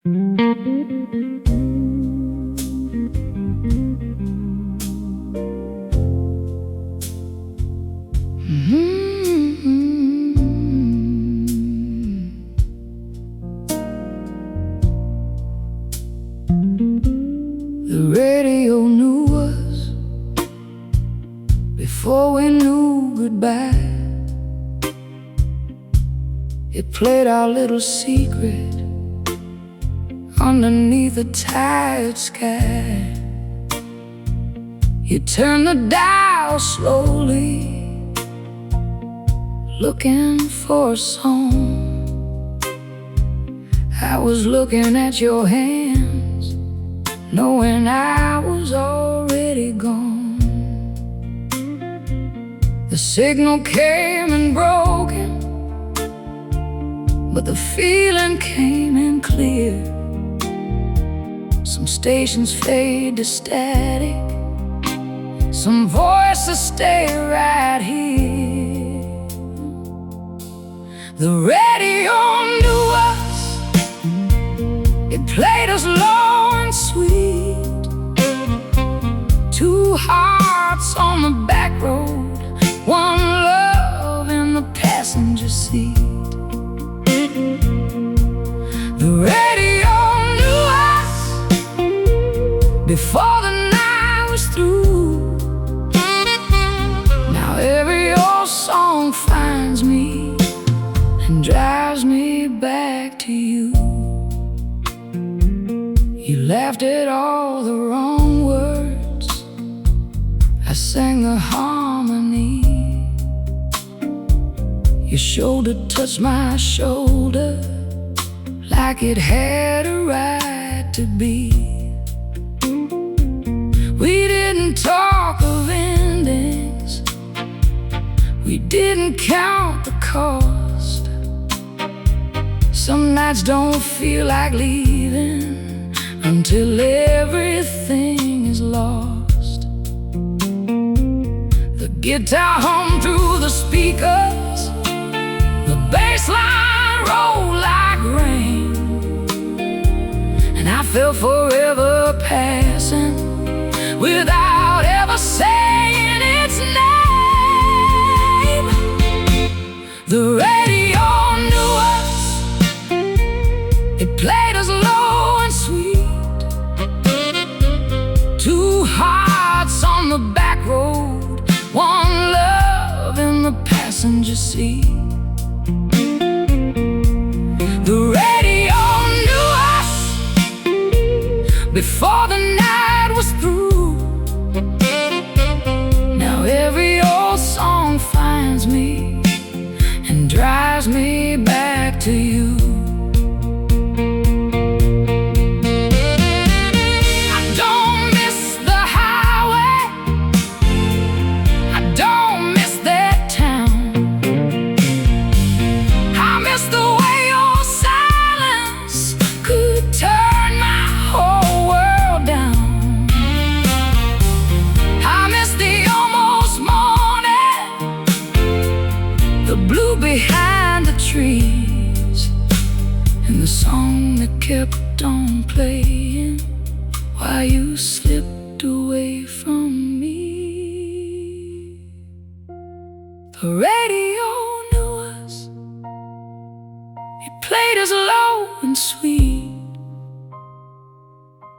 The radio knew us before we knew goodbye. It played our little secret underneath a tired sky. You turned the dial slowly, looking for a song. I was looking at your hands, knowing I was already gone. The signal came in broken, but the feeling came in clear. Some stations fade to static, some voices stay right here. The radio knew us, it played us low and sweet. Two hearts on the back road, one love in the passenger seat. The radio knew us before the night was through. Now every old song finds me and drives me back to you. You laughed at all the wrong words, I sang the harmony. Your shoulder touched my shoulder like it had a right to be. We didn't talk of endings, we didn't count the cost. Some nights don't feel like leaving until everything is lost. The guitar hummed through the speakers, the bass line rolled like rain, and I felt forever passing without ever saying its name. The radio knew us, it played us low and sweet. Two hearts on the back road, one love in the passenger seat. The radio knew us before the night was through. Now every old song finds me and drives me back to you. I don't miss the highway, I don't miss that town. I miss the way your silence could turn my whole world down. I miss the almost morning, the blue behind the trees, and the song that kept on playing while you slipped away from me. The radio knew us, it played us low and sweet.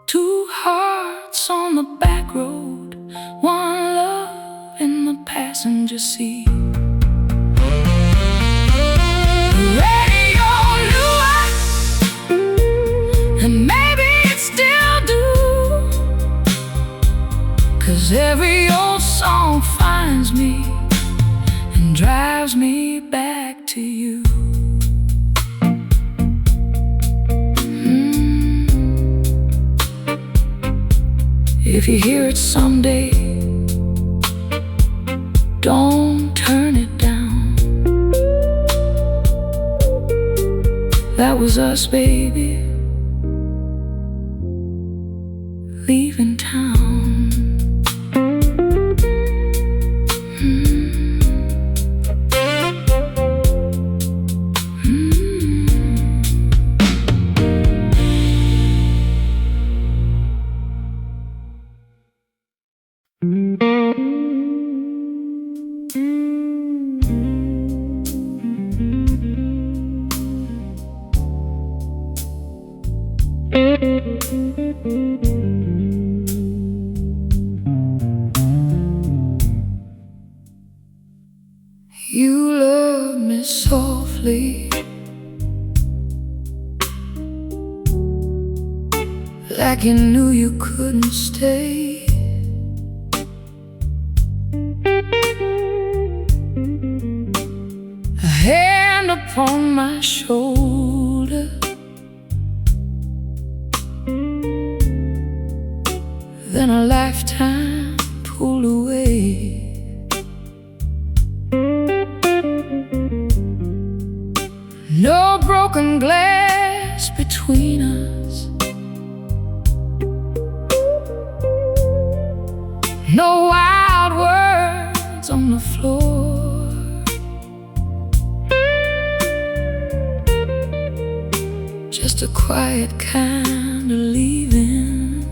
Two hearts on the back road, one love in the passenger seat. The radio knew us, and maybe it still do, 'cause every old song finds me and drives me back to you. If you hear it someday, don't turn it down. That was us, baby, leaving town. You love me softly, like you knew you couldn't stay. A hand upon my shoulder, then a lifetime pulled away. No broken glass between us, no wild words on the floor. Just a quiet kind of leaving.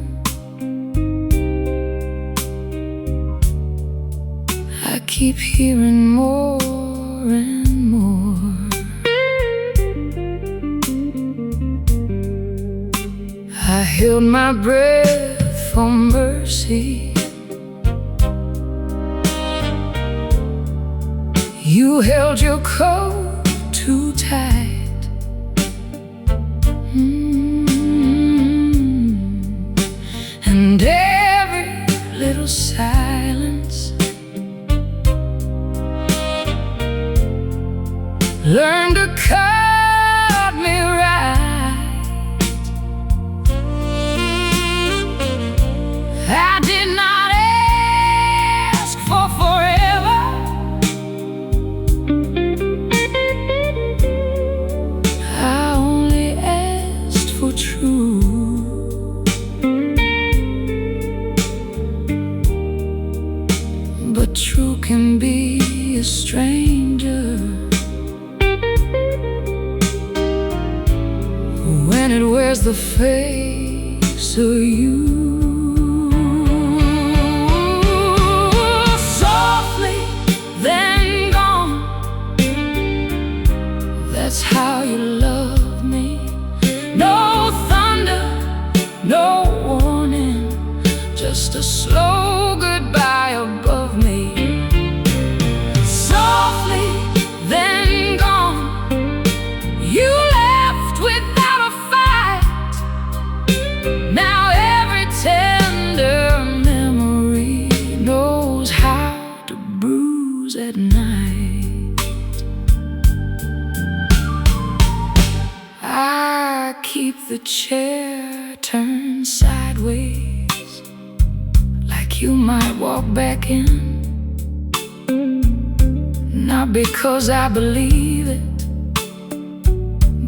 I keep hearing more and more. I held my breath for mercy. You held your coat too tight. And every little silence learned to cut me right. I did not ask for forever. I only asked for true. But true can be a stranger when it wears the face of you. That's how you love me. No thunder, no warning, just a slow goodbye above me. Softly, then gone. You left without a fight. Now every tender memory knows how to bruise at night. I keep the chair turned sideways, like you might walk back in. Not because I believe it,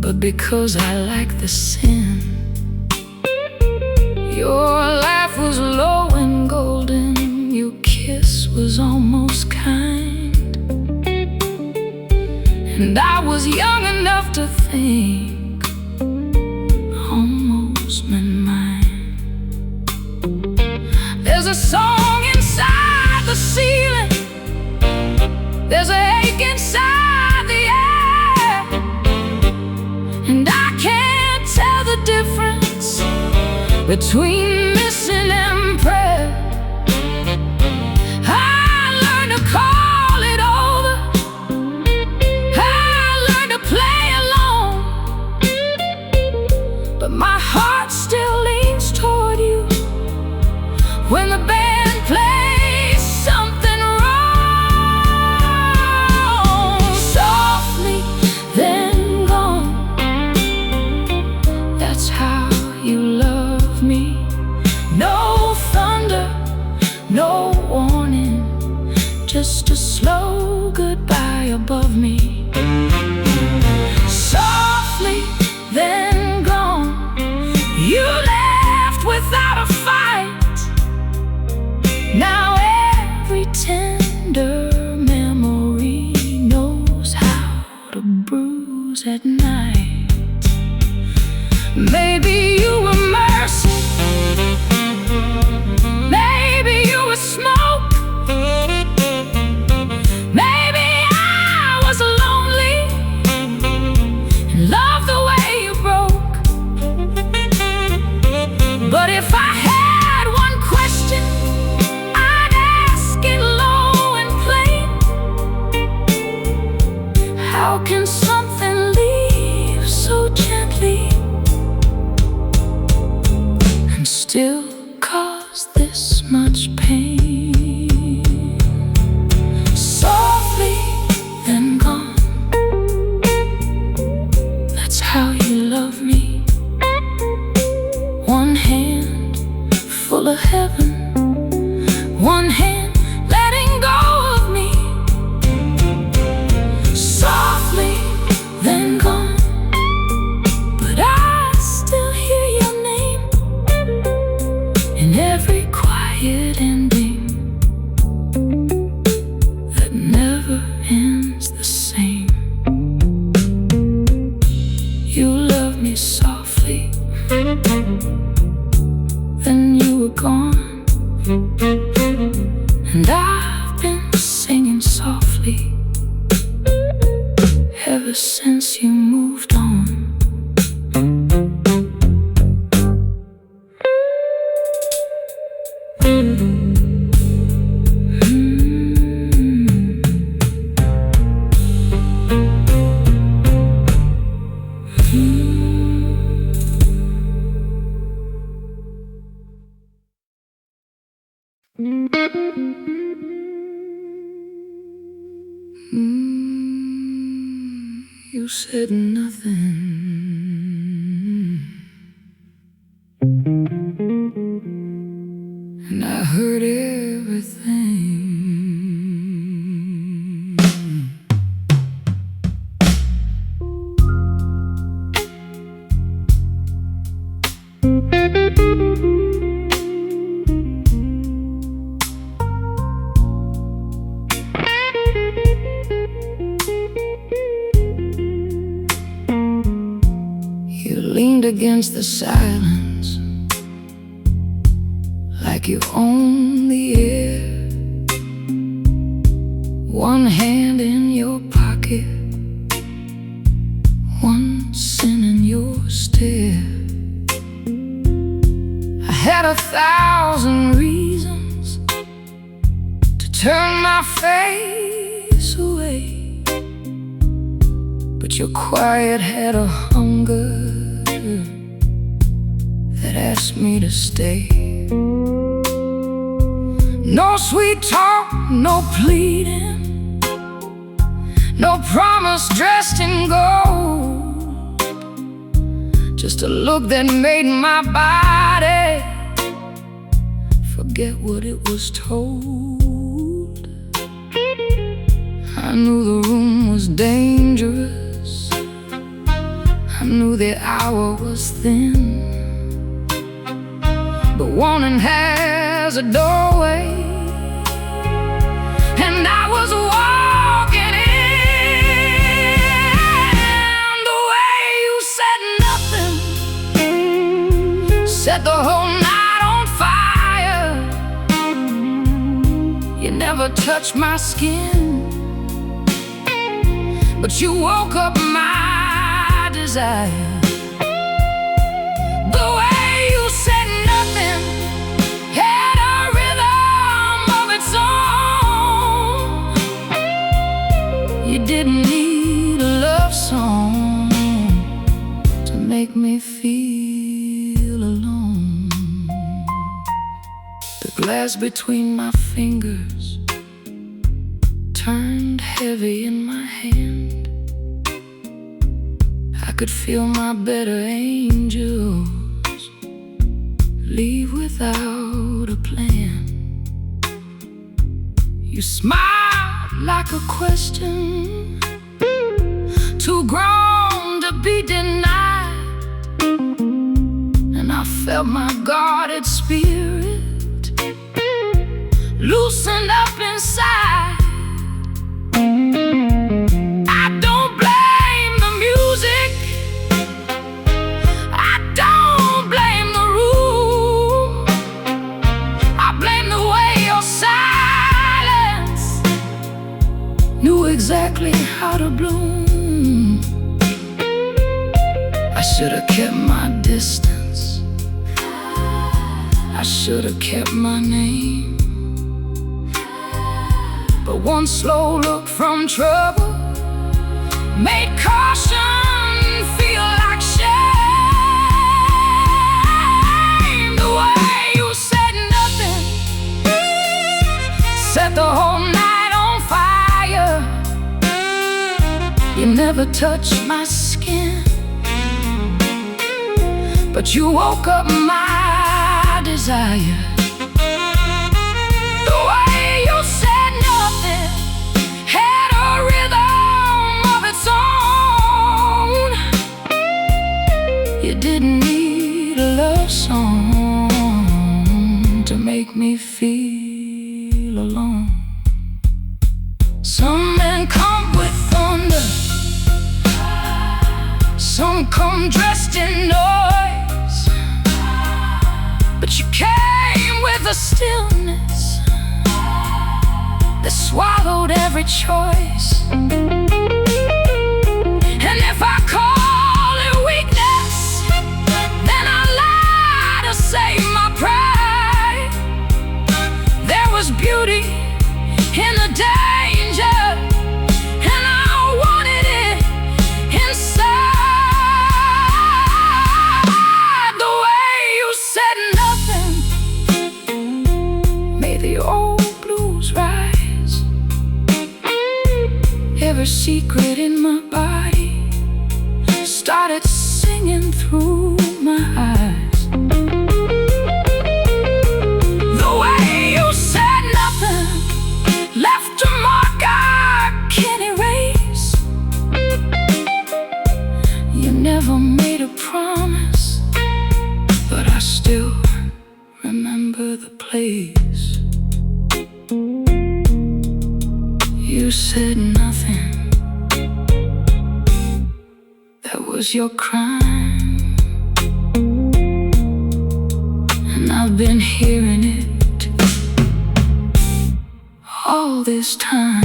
but because I like the sin. Your laugh was low and golden, your kiss was almost kind, and I was young enough to think almost meant mine. There's a song inside the ceiling, there's a ache inside the air, and I can't tell the difference between missing and prayer. I learned to call it over, I learned to play alone, but my heart still leans toward you when the band plays something wrong. Softly, then gone. That's how you love me. No thunder, no warning, just a slow goodbye above me. Softly, then gone. You But if I had one question, I'd ask it low and plain. How can something leave so gently and still cause this much pain? Softly, then gone. That's how you love me. One hand full of heaven, one hand letting go of me. Softly, then gone. But I still hear your name in every quiet ending that never ends the same. You love me softly, then you were gone. And I've been singing softly ever since you moved on. You said nothing, and I heard everything. You leaned against the silence like you own the air. One hand in your pocket, one sin in your stare. I had 1,000 reasons to turn my face away, but your quiet had a hunger that asked me to stay. No sweet talk, no pleading, no promise dressed in gold, just a look that made my body forget what it was told. I knew the room was dangerous, I knew the hour was thin, but warning has a doorway, and I was walking in. The way you said nothing set the whole night on fire. You never touched my skin, but you woke up my desire. The way you said nothing had a rhythm of its own. You didn't need a love song to make me feel alone. The glass between my fingers turned heavy in my hand. I could feel my better angels leave without a plan. You smiled like a question too grown to be denied, and I felt my guarded spirit loosened up inside. I don't blame the music, I don't blame the room, I blame the way your silence knew exactly how to bloom. I should have kept my distance, should have kept my name, but one slow look from trouble made caution feel like shame. The way you said nothing set the whole night on fire. You never touched my skin, but you woke up my desire. The way you said nothing had a rhythm of its own. You didn't need a love song to make me feel alone. Some men come with thunder, some come dressed in noise, but you came with a stillness that swallowed every choice. And if I call it weakness, then I lie to save my pride. There was beauty in the danger, and I wanted it inside. The way you said nothing made the old blues rise. Every secret in my body started singing through my eyes. The way you said nothing left a mark I can't erase. You never made a promise, but I still remember the place. You said nothing, that was your crime, and I've been hearing it all this time.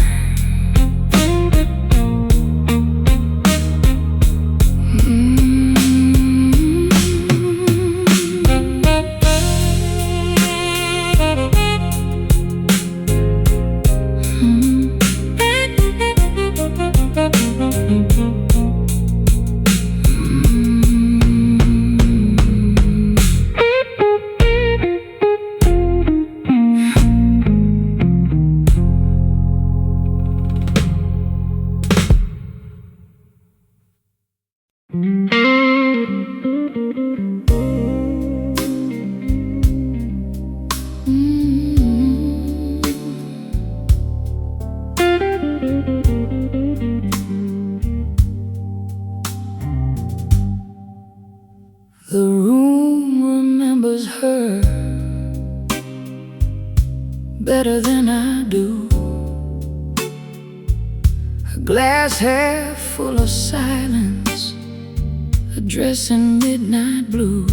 The room remembers her better than I do. Her glass half full of silence, a dress in midnight blue.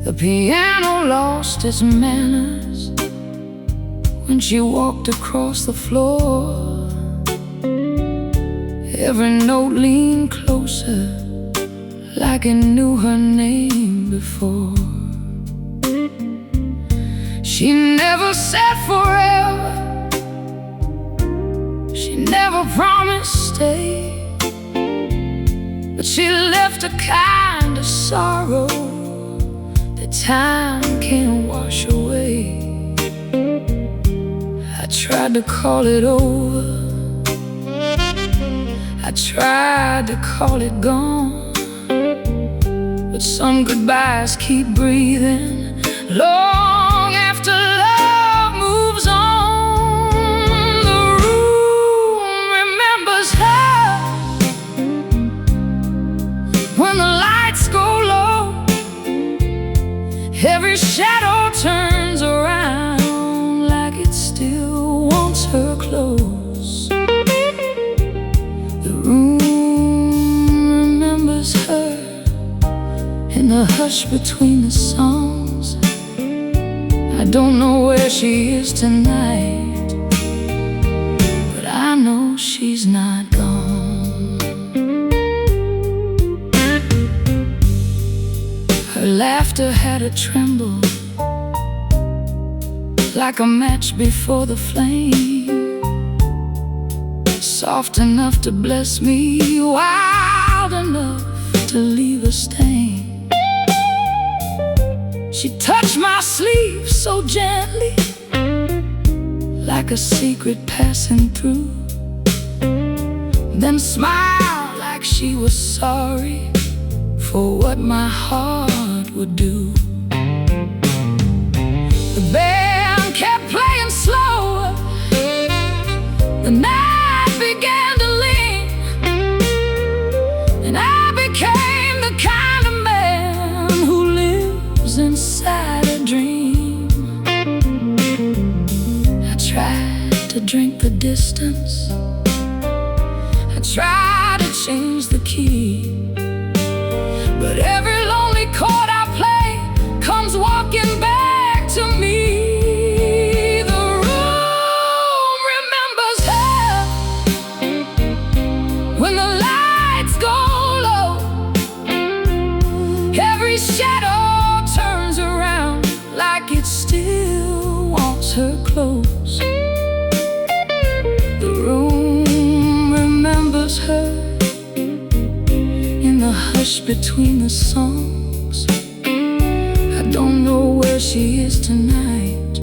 The piano lost its manners when she walked across the floor. Every note leaned closer, like it knew her name before. She never said forever, she never promised stay, but she left a kind of sorrow that time can't wash away. I tried to call it over, I tried to call it gone, but some goodbyes keep breathing long after love moves on. The room remembers her when the lights go low. Every shadow turns around like it still wants her close. The room remembers her in the hush between the songs. I don't know where she is tonight, but I know she's not gone. Her laughter had a tremble, like a match before the flame, soft enough to bless me, wild enough to leave a stain. She touched my sleeve so gently, like a secret passing through, then smiled like she was sorry for what my heart would do. The band kept playing slower, the night began to lean, and I became the kind of man who lives inside a dream. I tried to drink the distance, I tried to change the key, but every lonely chord I play comes walking back to me. The room remembers her when the lights go low. Every shadow turns around like it still wants her close. The room remembers her in the hush between the songs. I don't know where she is tonight,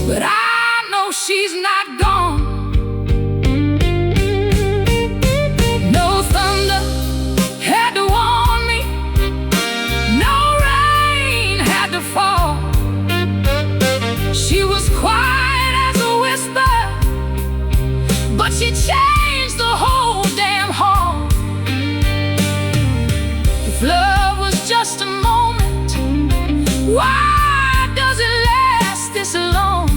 but I know she's not gone. No thunder had to warn me, no rain had to fall. She was quiet as a whisper, but she changed the whole damn hall. Love was just a moment, why does it last this long?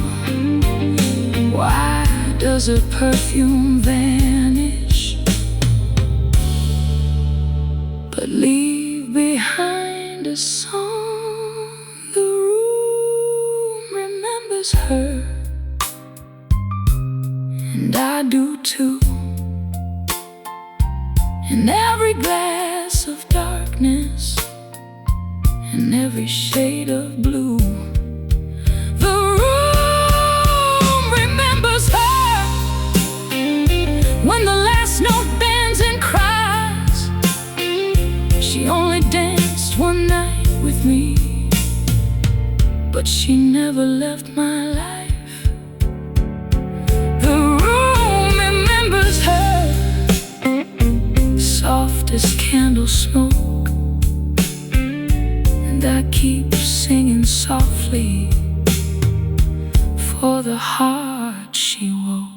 Why does her perfume vanish, but leave behind a song? The room remembers her, and I do too. In every glass of darkness, in every shade of blue, the room remembers her when the last note bends and cries. She only danced one night with me, but she never left my life. The room remembers her, soft as candle smoke, and I keep singing softly for the heart she woke.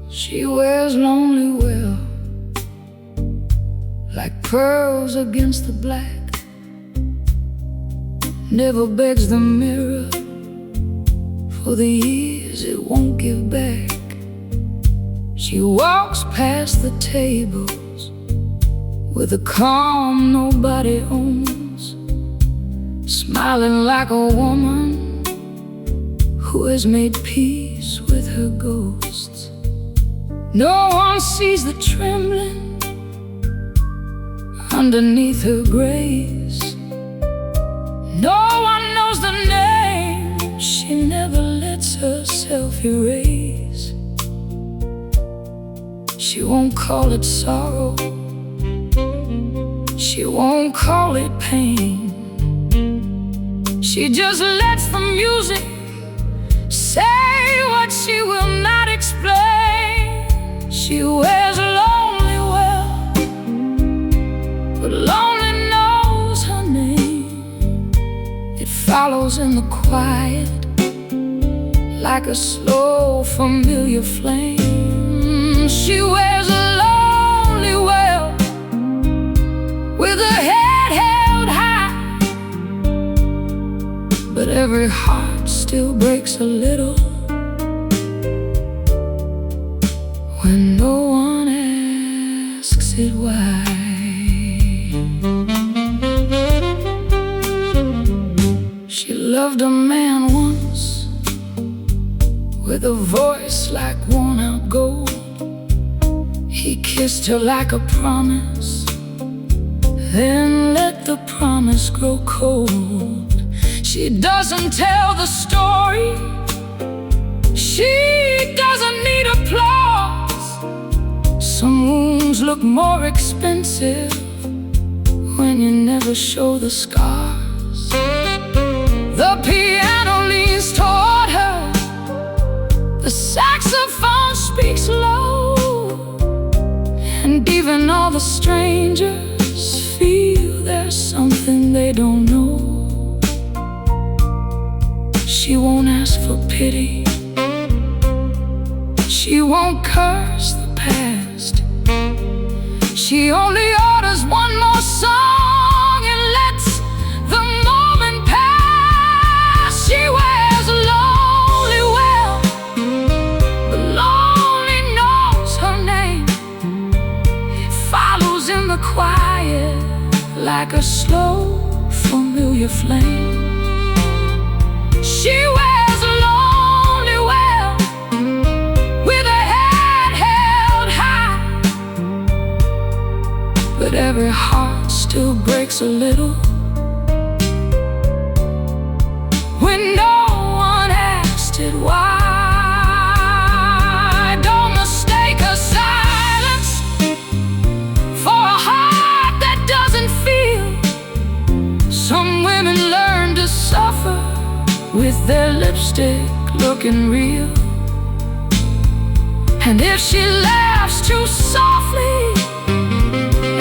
She wears lonely well, like pearls against the black. Never begs the mirror for the years it won't give back. She walks past the tables with a calm nobody owns, smiling like a woman who has made peace with her ghosts. No one sees the trembling underneath her grace. No one knows the name she never lets herself erase. She won't call it sorrow, she won't call it pain. She just lets the music say what she will not explain. She wears lonely well, but lonely knows her name. It follows in the quiet like a slow, familiar flame. She wears a lonely well with her head held high, but every heart still breaks a little when no one asks it why. She loved a man once with a voice like worn out gold. He kissed her like a promise, then let the promise grow cold. She doesn't tell the story, she doesn't need applause. Some wounds look more expensive when you never show the scars. The piano leans toward her, the saxophone speaks low, and even all the strangers feel there's something they don't know. She won't ask for pity, she won't curse the past. She only orders one more song and lets the moment pass. She wears a lonely well, but lonely knows her name. It follows in the quiet like a slow, familiar flame. She wears a lonely well with her head held high, but every heart still breaks a little when no one asked it why. Don't mistake her silence for a heart that doesn't feel. Some women learn to suffer with their lipstick looking real, and if she laughs too softly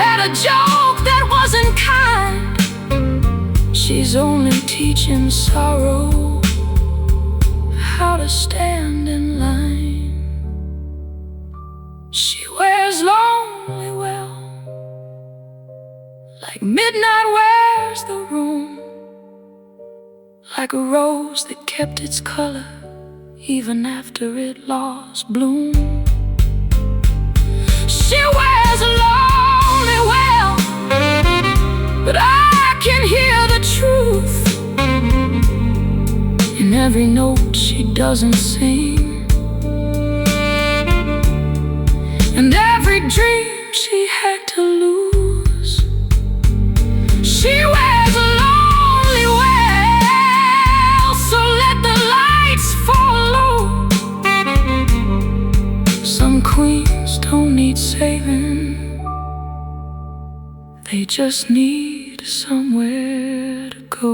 at a joke that wasn't kind, she's only teaching sorrow how to stand in line. She wears lonely well, like midnight wears the room, like a rose that kept its color even after it lost bloom. She wears a lonely well, but I can hear the truth in every note she doesn't sing, and every dream she had to lose. She wears a lonely well, so let the lights fall low. Some queens don't need saving, they just need somewhere to go.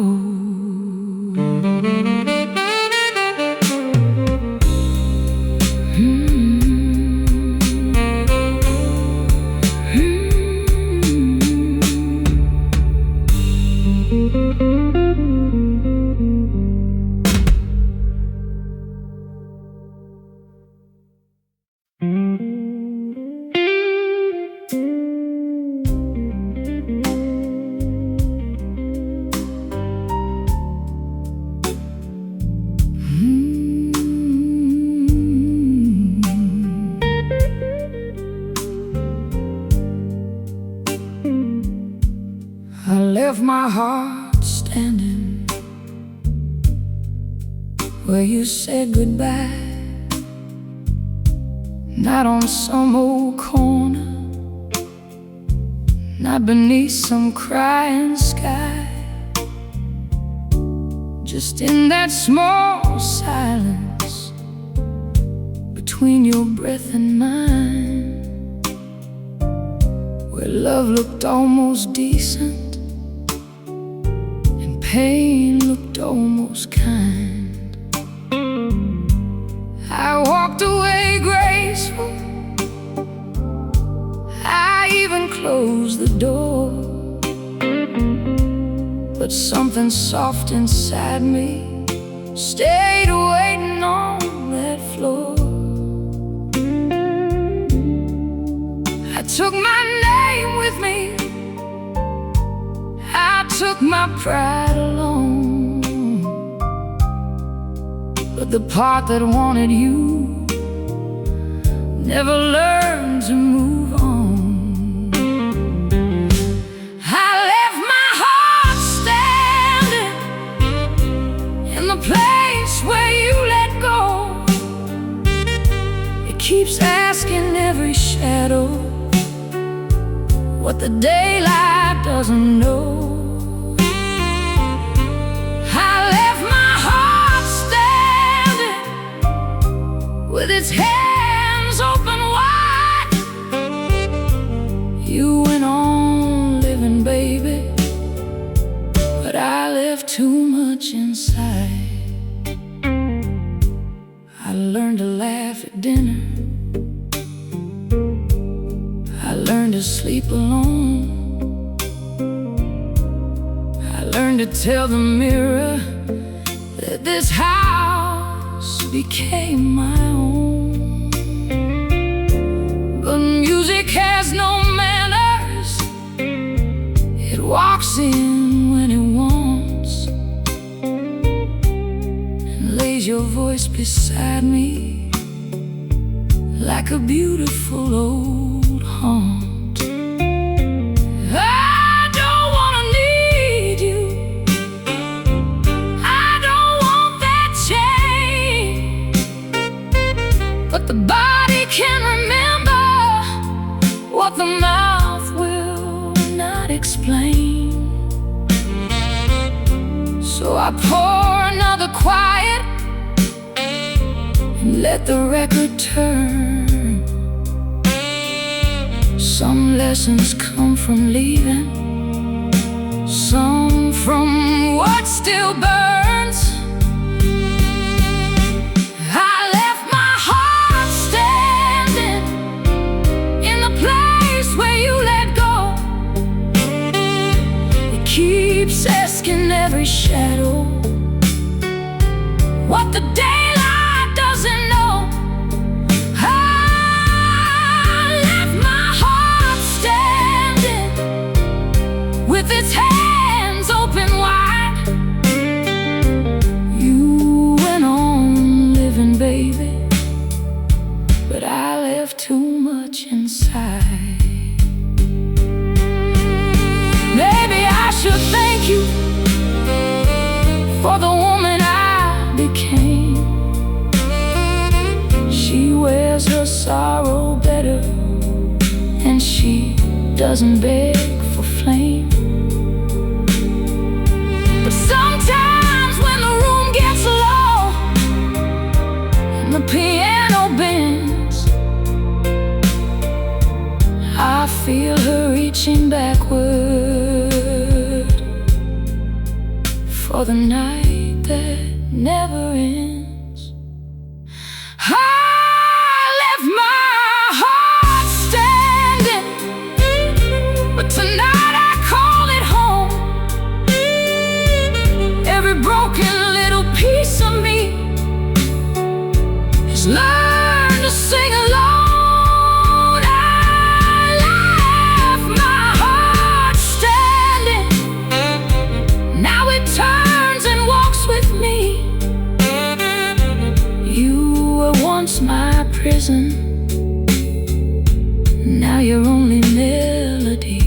I left my heart standing where you said goodbye, not on some old corner, not beneath some crying sky, just in that small silence between your breath and mine, where love looked almost decent and pain looked almost kind. I walked away graceful, I even closed the door, but something soft inside me stayed waiting on took my name with me. I took my pride along, but the part that wanted you never learned to move on. I left my heart standing in the place where you let go. It keeps asking every shadow what the daylight doesn't know. I left my heart standing with its hands open wide. You went on living, baby, but I left too much inside. I learned to laugh at dinner, I learned to sleep alone, I learned to tell the mirror that this house became my own. But music has no manners, it walks in when it wants and lays your voice beside me like a beautiful old haunt. I don't wanna need you, I don't want that change, but the body can remember what the mouth will not explain. So I pour another quiet and let the record turn. Some lessons come from leaving, some from what still burns. I left my heart standing in the place where you let go. It keeps asking every shadow what the daylight doesn't know. With its hands open wide, you went on living, baby, but I left too much inside. Maybe I should thank you for the woman I became. She wears her sorrow better, and she doesn't beg for flame. Sometimes when the room gets low and the piano bends, I feel her reaching backward for the night that never ends. I left my heart standing, but tonight I call it home. Every broken little piece of me has learned to sing alone. I left my heart standing, now it turns and walks with me. You were once my prison, now you're only melody.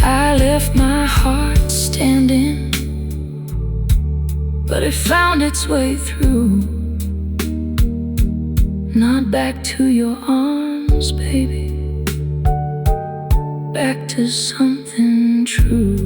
I left my heart standing, but it found its way through, not back to your arms, baby, back to something true.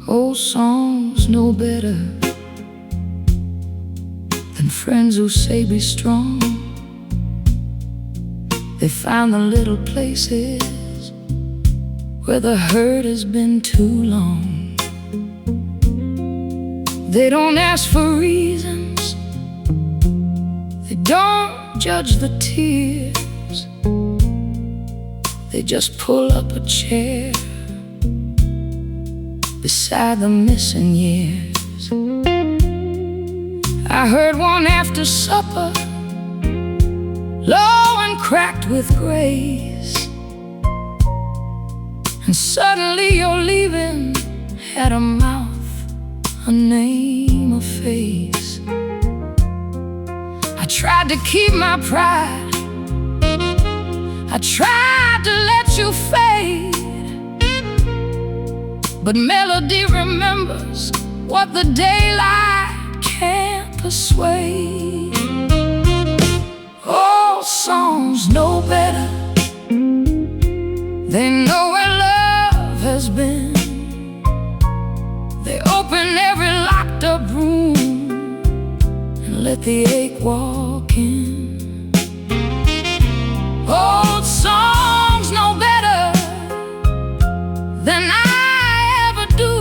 Old songs know better friends who say be strong. They found the little places where the hurt has been too long. They don't ask for reasons, they don't judge the tears. They just pull up a chair beside the missing years. I heard one after supper, low and cracked with grace, and suddenly your leaving had a mouth, a name, a face. I tried to keep my pride, I tried to let you fade, but melody remembers what the daylight can't persuade. Old songs know better, they know where love has been. They open every locked up room and let the ache walk in. Old songs know better than I ever do.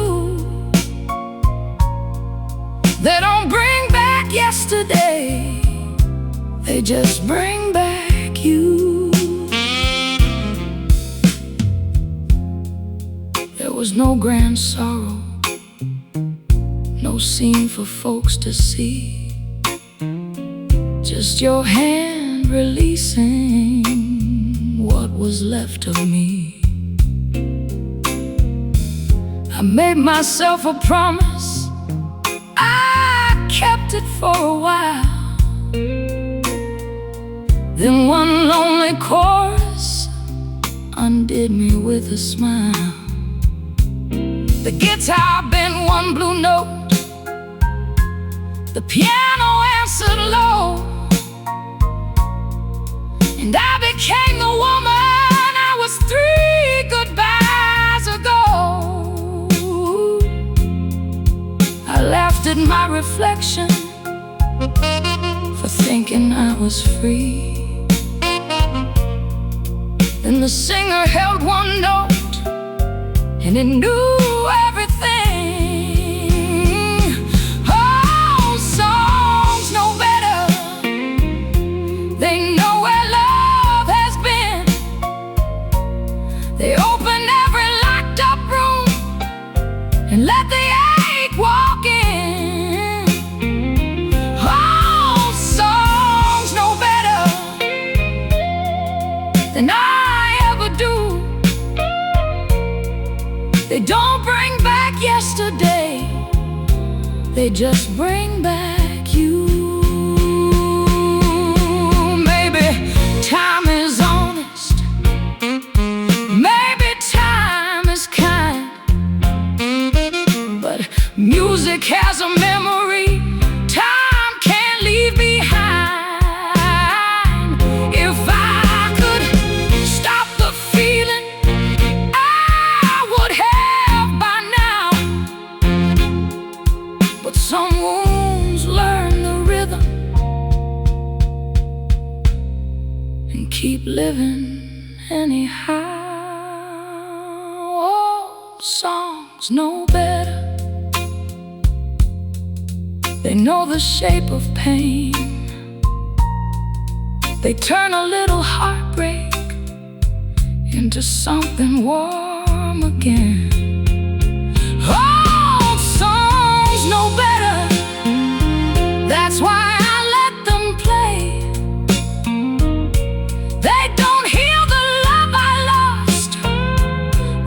They don't bring back yesterday, they just bring back you. There was no grand sorrow, no scene for folks to see, just your hand releasing what was left of me. I made myself a promise, I kept it for a while. Then one lonely chorus undid me with a smile. The guitar bent one blue note, the piano answered low, and I became the woman I was 3 goodbyes ago. I laughed at my reflection for thinking I was free. Then the singer held one note and it knew everything. Oh, songs know better, they know where love has been. They open every locked up room and let the ache walk in. Oh, songs know better than I ever do. They don't bring back yesterday, they just bring back you. Maybe time is honest, maybe time is kind, but music has a memory time can't leave behind. If I could stop the feeling, I would have by now. But some wounds learn the rhythm and keep living anyhow. Old songs know better, they know the shape of pain. They turn a little heartbreak into something warm again. Old songs know better, that's why I let them play. They don't heal the love I lost,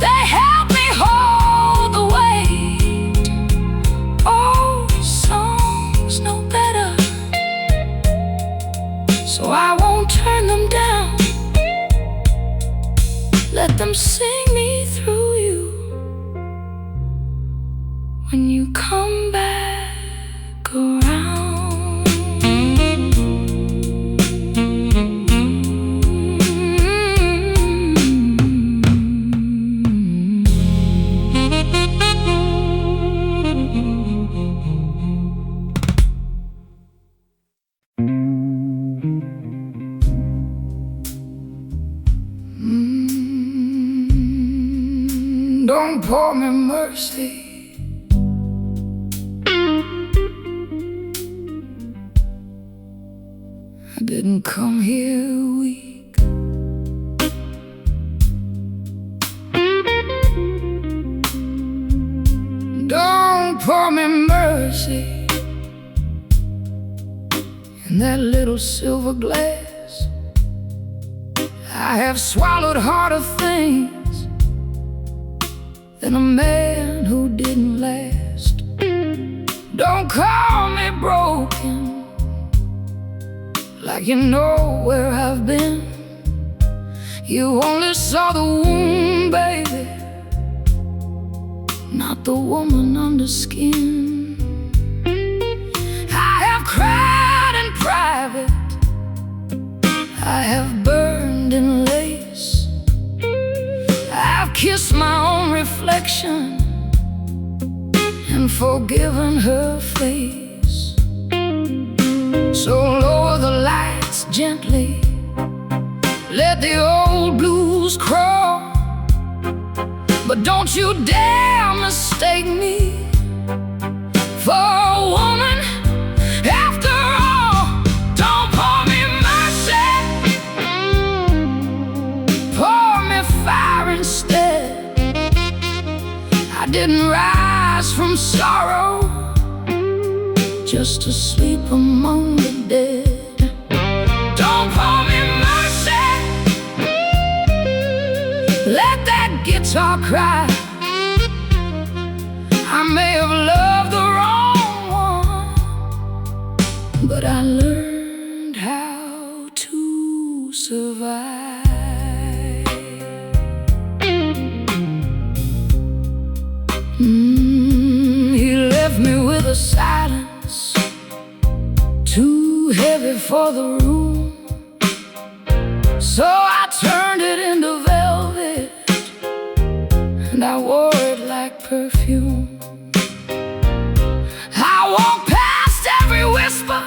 they help me hold the weight. Old songs know better, so I won't turn them down. Let them sing me through you when you come back around. Don't pour me mercy. I didn't come here weak. Don't pour me mercy in that little silver glass. I have swallowed harder things than a man who didn't last. Don't call me broken, like you know where I've been. You only saw the wound, baby, not the woman under skin. I have cried in private, I have burned in lace, I've kissed my own reflection and forgiven her face. So lower the lights gently, let the old blues crawl, but don't you dare mistake me for a woman after all. Don't pour me mercy, pour me fire instead. I didn't rise from sorrow just to sleep among the dead. Don't pour me mercy, let that guitar cry. I may have loved the wrong one, but I learned how to survive. He left me with a silence too heavy for the room, so I turned it into velvet and I wore it like perfume. I walked past every whisper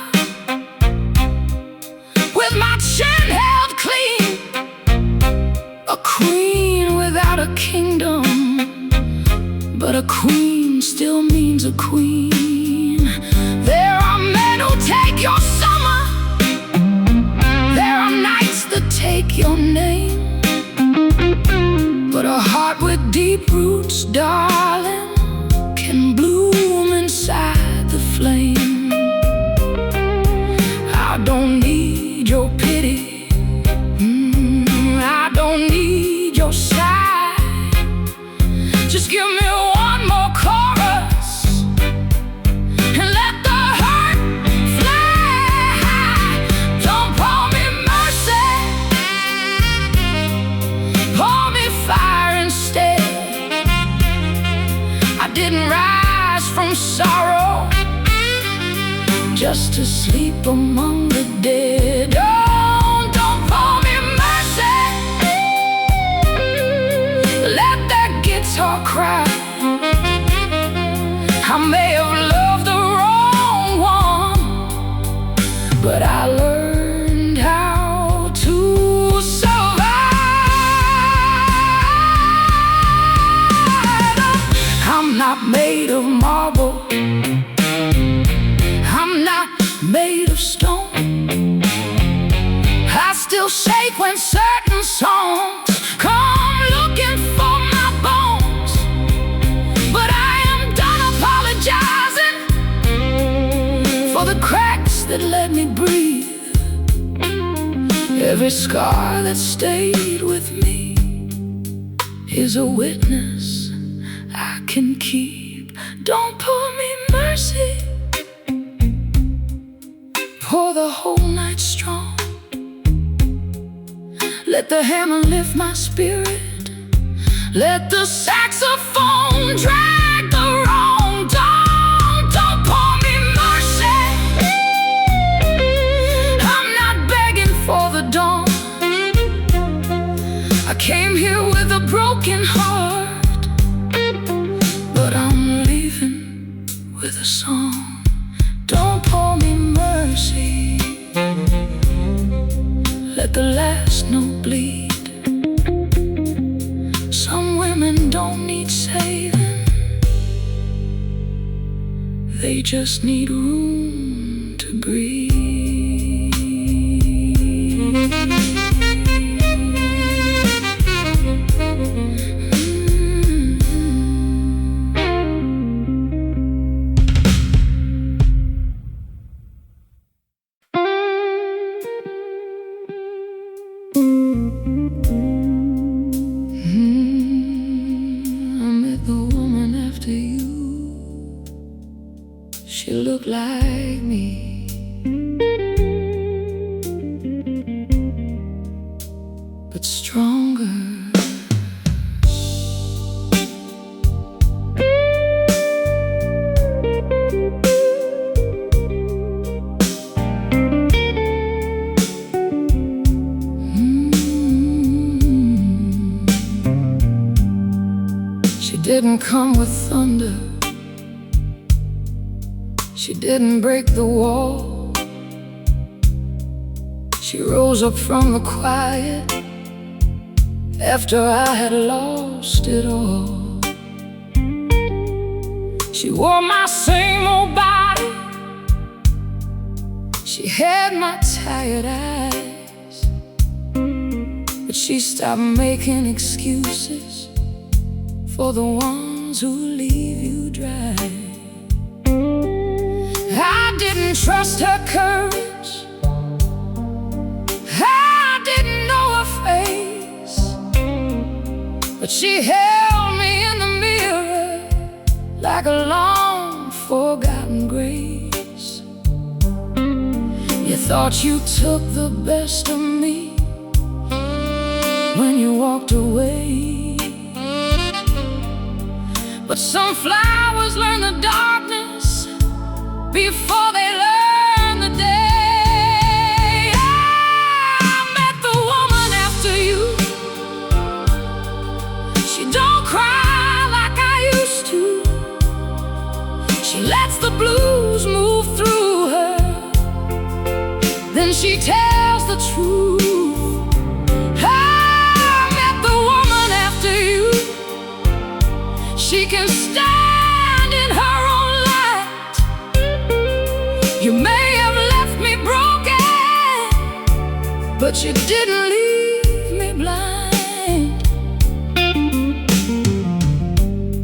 with my chin held clean. A queen without a kingdom, but a queen still means a queen. There are men who take your summer, there are nights that take your name, but a heart with deep roots, darling, can bloom inside the flame. I don't need your pity, I don't need your sigh. Just give me one more chorus and let the hurt fly high. Don't pour me mercy, pour me fire instead. I didn't rise from sorrow just to sleep among the dead. Oh, don't pour me mercy, let that guitar cry. I may have loved the wrong one, but I learned how to survive. I'm not made of marble, I'm not made of stone. I still shake when certain songs come looking for my bones, but I am done apologizing for the cracks that let me breathe. Every scar that stayed with me is a witness I can keep. Don't pour me mercy, pour the whole night strong. Let the hammer lift my spirit, let the saxophone drag the wrong dawn. Don't pour me mercy, I'm not begging for the dawn. I came here with a broken heart, but I'm leaving with a song. Don't pour me mercy, let the last note bleed. Some women don't need need saving, they just need room to breathe. She looked like me, but stronger. She didn't come with thunder, she didn't break the wall. She rose up from the quiet after I had lost it all. She wore my same old body, she had my tired eyes, but she stopped making excuses for the ones who leave you dry. I didn't trust her courage, I didn't know her face, but she held me in the mirror like a long forgotten grace. You thought you took the best of me when you walked away, but some flowers learn the darkness before they learn the day. I met the woman after you. She don't cry like I used to. She lets the blues move through her, then she tells the truth. I met the woman after you. She can stand in her own light. You may have left me broken, but you didn't leave me blind.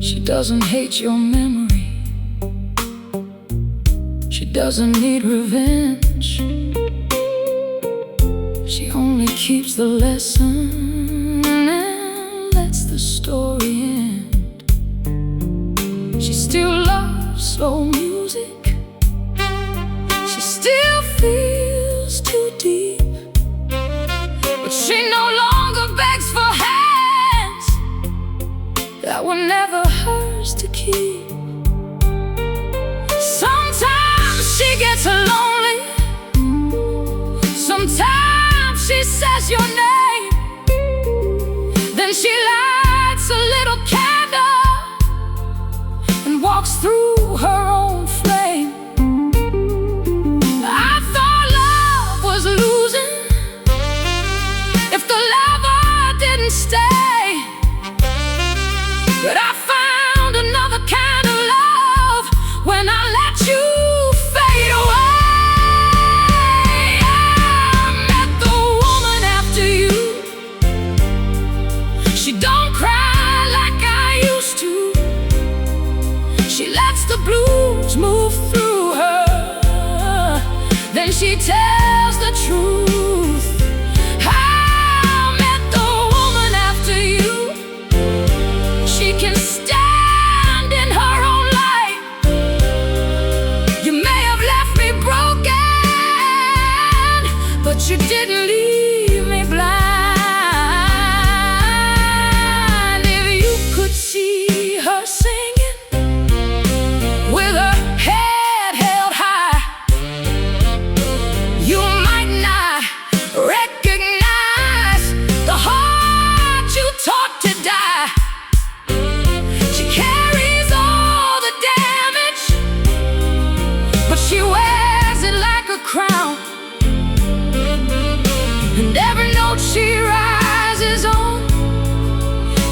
She doesn't hate your memory, she doesn't need revenge. She only keeps the lesson and lets the story end. She still loves slow music, she still feels too deep, but she no longer begs for hands that were never hers to keep. Sometimes she gets lonely, sometimes she says your name, then she lights a little candle and walks through her own flame. I thought love was losing if the lover didn't stay, but I found another kind of love when I let you fade away. I met the woman after you. She don't cry like I used to. She lets the blues move through her, then she tells the truth. I met the woman after you. She can stand in her own light. You may have left me broken, but you didn't leave me blind. If you could see her singing with her head held high, you might not recognize the heart you taught to die. She carries all the damage, but she wears it like a crown, and every note she rises on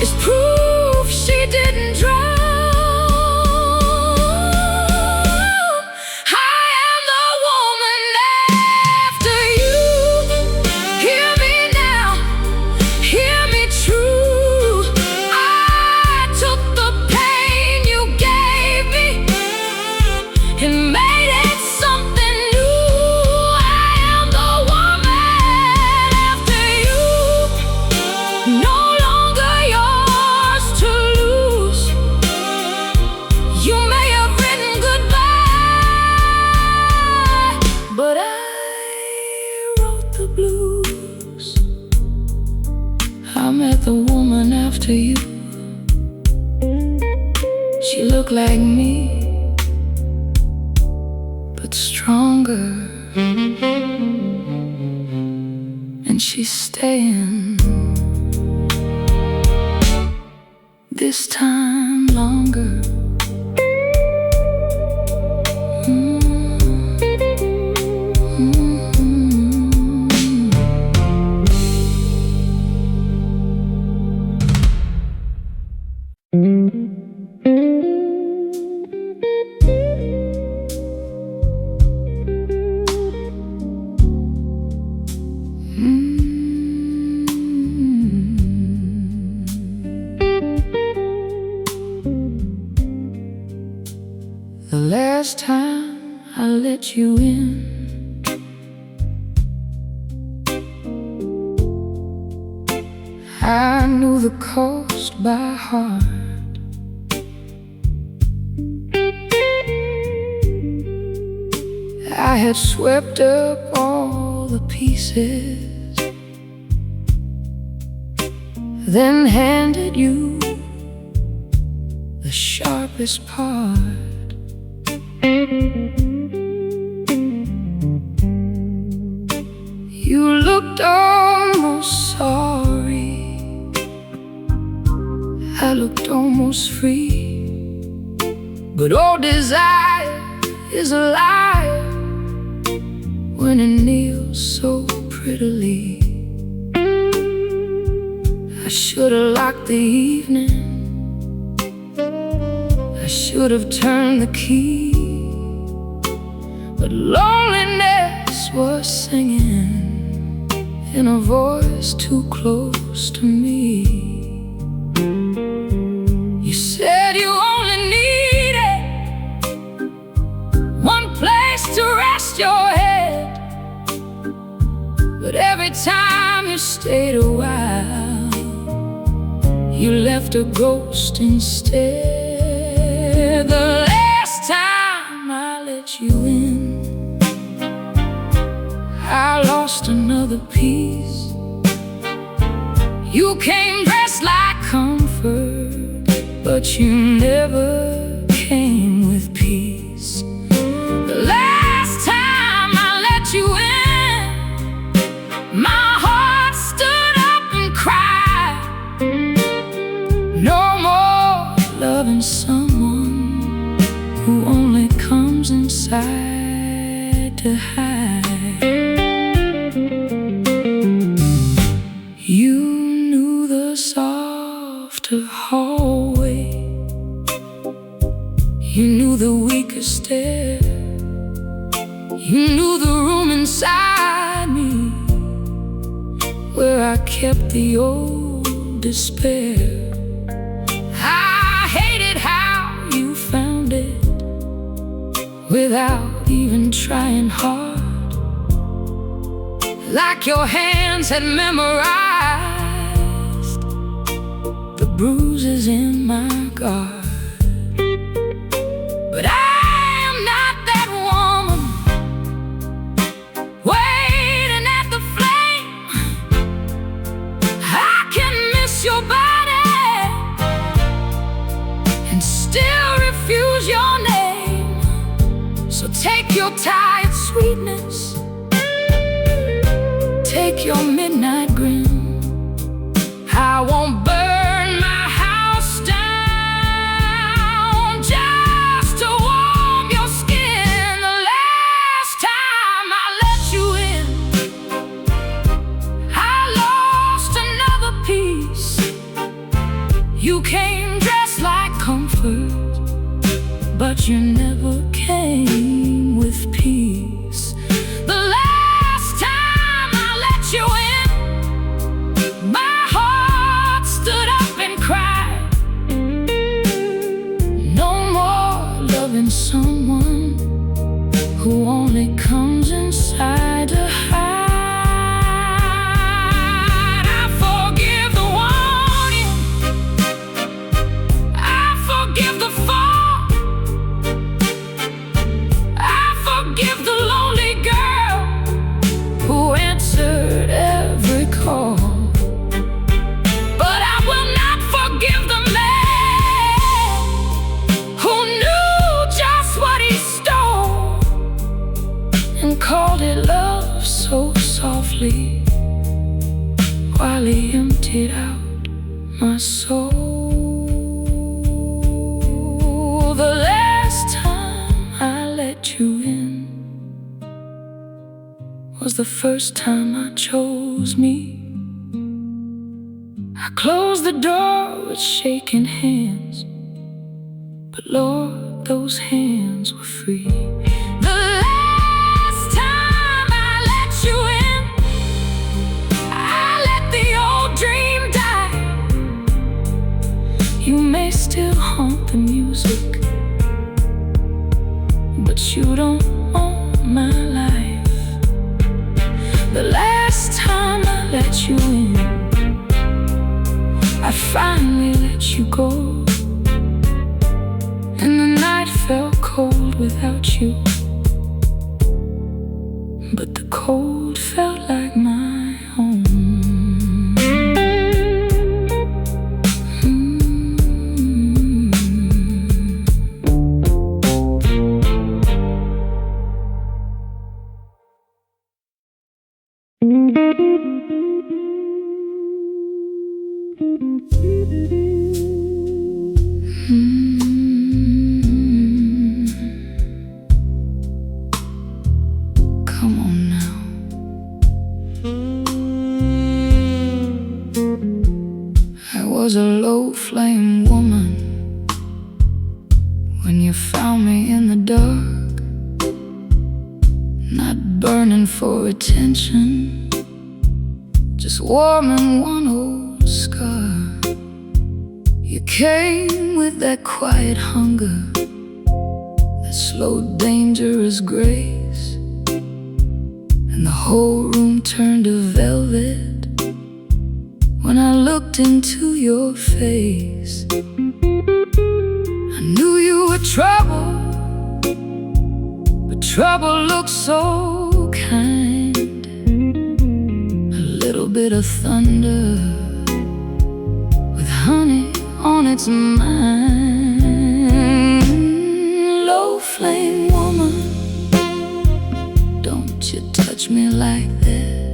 is proof she didn't She looked like me, but stronger. And she's staying this time longer. The last time I let you in, I knew the coast by heart. I had swept up all the pieces, then handed you the sharpest part. You looked almost sorry, I looked almost free, but all desire is a liar when it kneels so prettily. I should have locked the evening, I should have turned the key, but loneliness was singing in a voice too close to me. You said you only needed one place to rest your head, but every time you stayed a while, you left a ghost instead. The last time I let you in, I lost another piece. You came dressed like comfort, but you never came with peace. The last time I let you in, my heart stood up and cried. No more loving someone who only comes inside to hide. You knew the softer hallway, you knew the weaker stare, you knew the room inside me where I kept the old despair. I hated how you found it without even trying hard, like your hands had memorized the bruises in my guard. But I am not that woman waiting at the flame. I can miss your body and still refuse your name. So take your tired sweetness, take your midnight grin. I won't burn my house down just to warm your skin. The last time I let you in, I lost another piece. You came dressed like comfort, but you never came with peace. The last time I let you in, my heart stood up and cried. No more loving someone who only comes inside to hide. I forgive the warning, I forgive the fall, I forgive the lonely girl who answered every call. But I will not forgive the man was the first time I chose me. I closed the door with shaking hands, but Lord, those hands were free. The last time I let you in, I let the old dream die. You may still haunt the music, but you don't own my life. The last time I let you in, I finally let you go. And the night felt cold without you, but the cold felt like my home. Come on now. I was a low-flame woman when you found me in the dark, not burning for attention, just warming one old scar. You came with that quiet hunger, that slow, dangerous grace, and the whole room turned to velvet when I looked into your face. I knew you were trouble, but trouble looks so kind. A little bit of thunder with honey on its mind. Low flame woman, don't you touch me like that.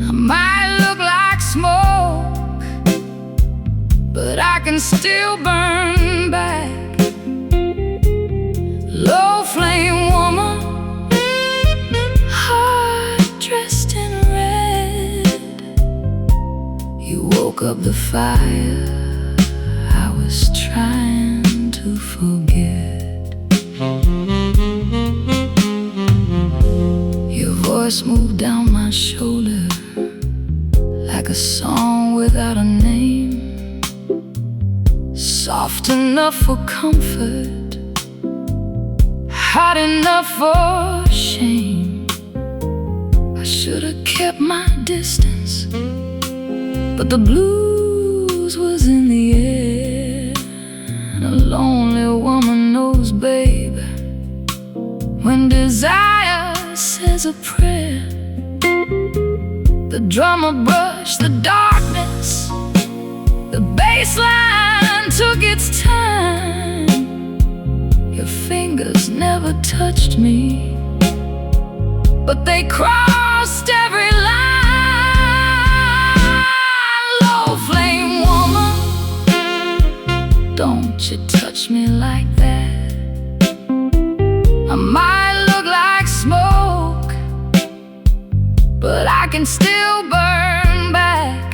I might look like smoke, but I can still burn back. Low flame woman, heart dressed in red. You woke up the fire I was trying to forget. Your voice moved down my shoulder like a song without a name, soft enough for comfort, hot enough for shame. I should have kept my distance, but the blues was in the air. And a lonely woman knows, babe, when desire says a prayer. The drummer brushed the darkness, the bass line took its time. Your fingers never touched me, but they crossed every line. Low flame woman, don't you touch me like that. I might look like smoke, but I can still burn back.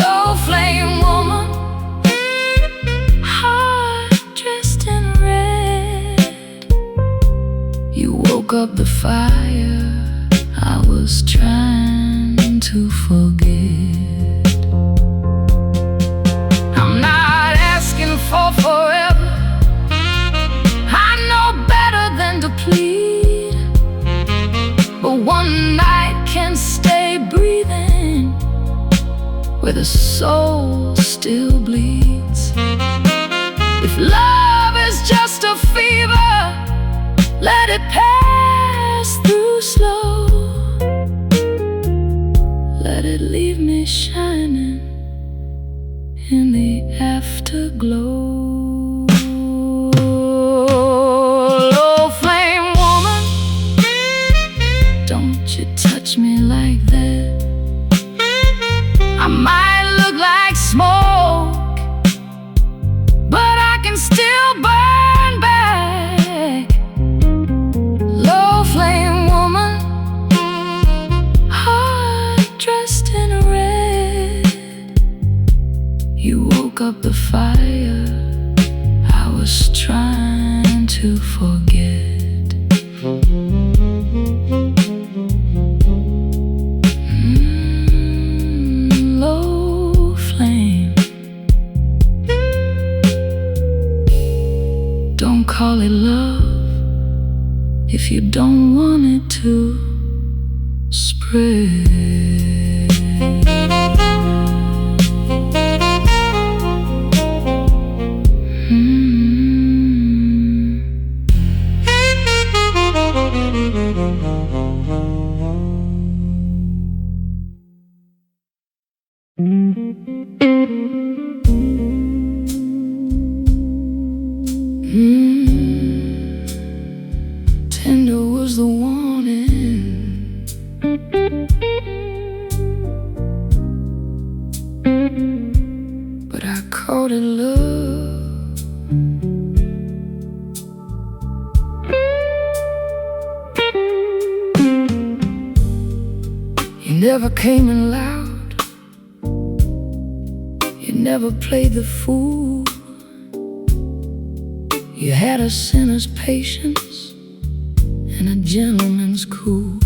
Low flame woman, heart dressed in red. You woke up the fire I was trying to forget. I'm not asking for forever, I know better than to plead, but one night can stay breathing where the soul still bleeds. If love is just a fever, let it pass through slow. Let it leave me shining in the afterglow. Low flame woman, don't you touch me like that. I might look like smoke, but I can still burn back. Low up the fire I was trying to forget. Low flame. Don't call it love if you don't want it to spread. Tender was the warning, but I called it love. You never came in loud, you never played the fool. You had a sinner's patience and a gentleman's cool.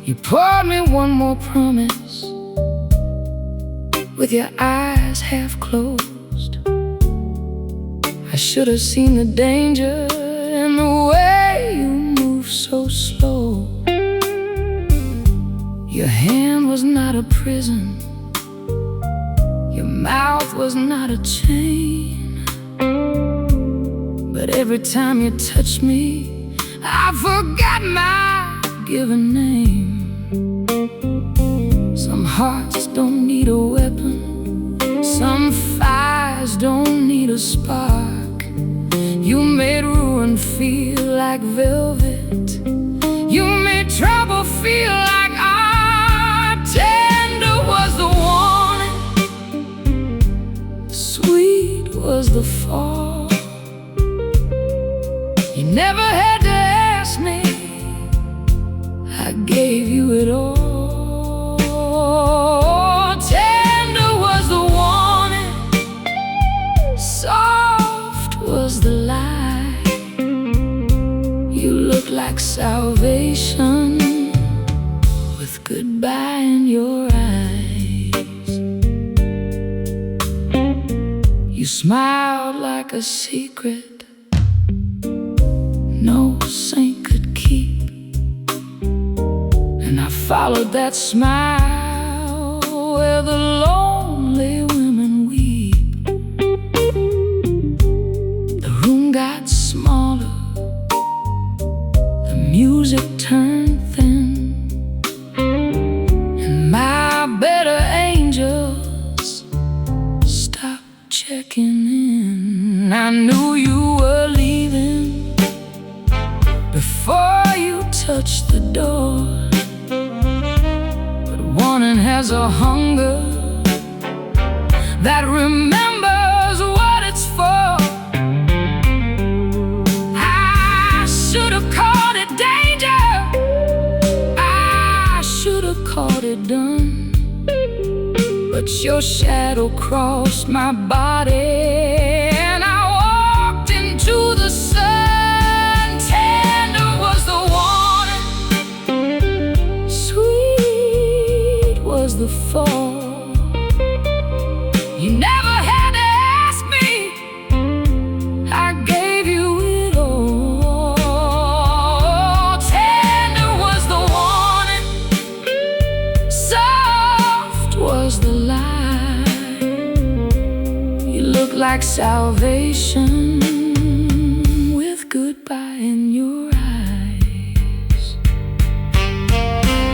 You poured me one more promise with your eyes half closed. I should have seen the danger in the way you moved so slow. Your hand was not a prison, your mouth was not a chain, but every time you touched me, I forgot my given name. Some hearts don't need a weapon, some fires don't need a spark. You made ruin feel like velvet, you made trouble feel like art. Tender was the warning, sweet was the fall. You never had to ask me, I gave you it all. Tender was the warning, soft was the lie. You look like salvation with goodbye in your eyes. You smiled like a secret no saint could keep, and I followed that smile where the lonely women weep. The room got smaller, the music turned thin, and my better angels stopped checking in. I knew you were leaving before you touched the door, but warning has a hunger that remembers what it's for. I should have called it danger, I should have called it done, but your shadow crossed my body and I walked into the sun. The fall. You never had to ask me, I gave you it all. Tender was the warning, soft was the lie. You look like salvation with goodbye in your eyes.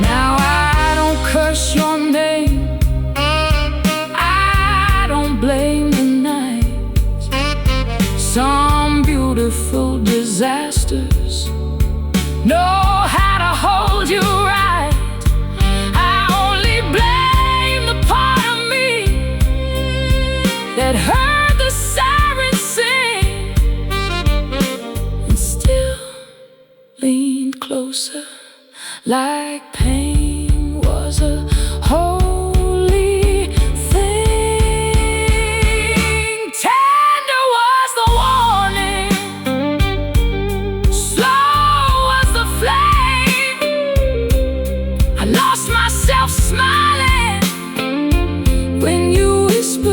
Now I don't curse your name, I don't blame the night. Some beautiful disasters know how to hold you right. I only blame the part of me that heard the sirens sing and still leaned closer like pain was a holy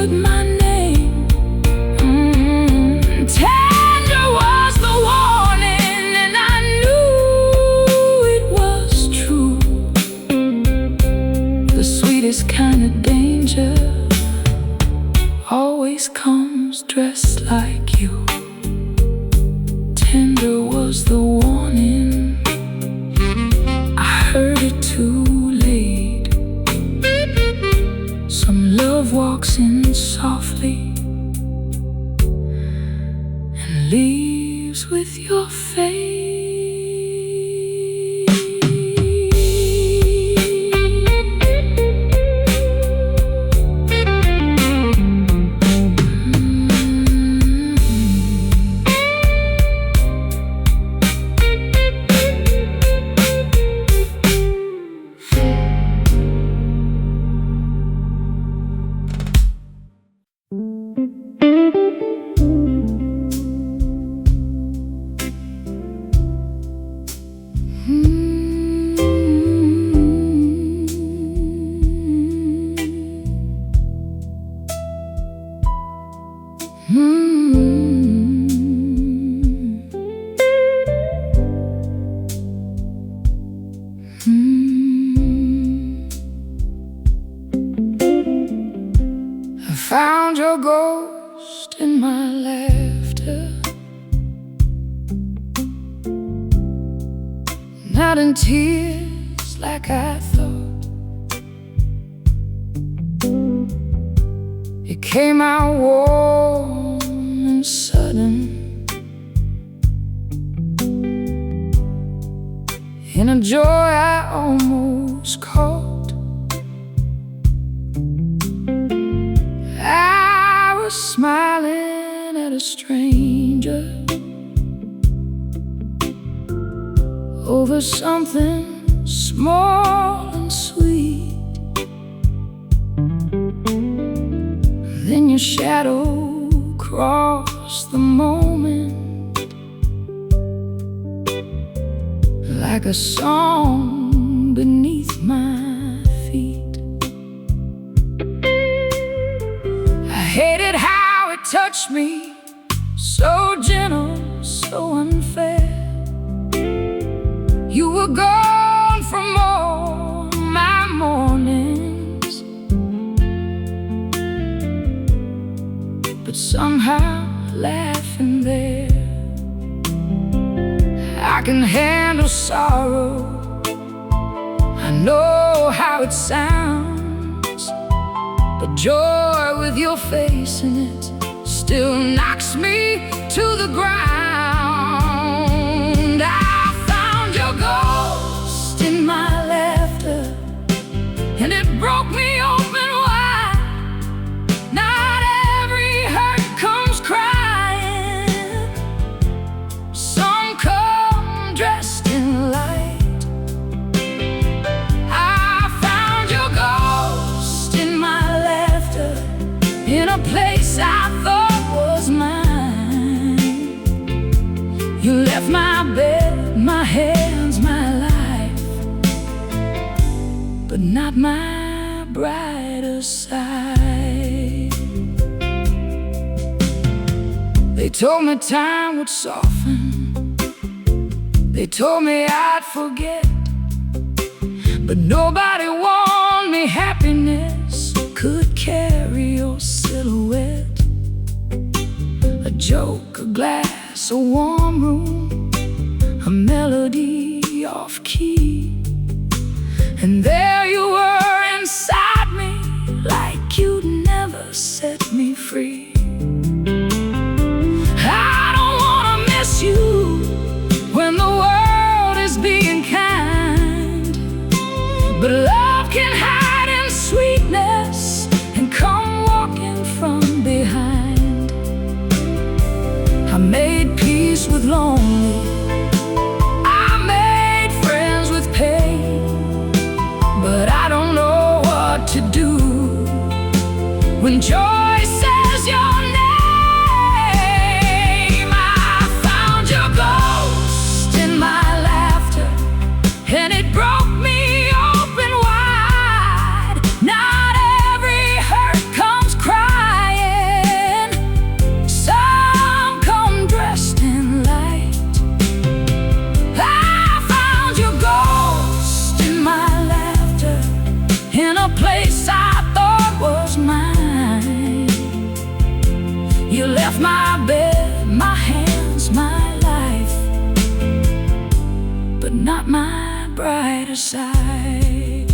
whispered my name. Tender was the warning, and I knew it was true. The sweetest kind of danger always comes dressed like you. Tender was the warning, I heard it too late. Some love walks in softly and leaves with your face. I found your ghost in my laughter, not in tears like I thought. It came out warm and sudden, in a joy I almost caught. I was smiling at a stranger over something small and sweet. Then your shadow crossed the moment like a song beneath my feet. I hated how it touched me, so gentle, so unfair. You were gone from all my mornings, but somehow laughing there. I can handle sorrow, I know how it sounds, but joy with your face in it still knocks me to the ground. I found your ghost in my laughter, and it broke me open wide. Not every hurt comes crying, some come dressed in light. I found your ghost in my laughter, in a place I thought was mine. You left my bed, my hands, my life, but not my brighter side. They told me time would soften, they told me I'd forget, but nobody warned me happiness could carry your silhouette. A joke, a glass, a warm room, a melody off key, and there you were inside me, like you'd never set me free. I don't wanna miss you when the world is being kind, but love can hide in sweetness and come walking from behind. I made peace with lonely, I made friends with pain, but I don't know what to do when joy says your name. I found your ghost in my laughter, and it broke me open wide. Not every hurt comes crying. You left my bed, my hands, my life, but not my brighter side.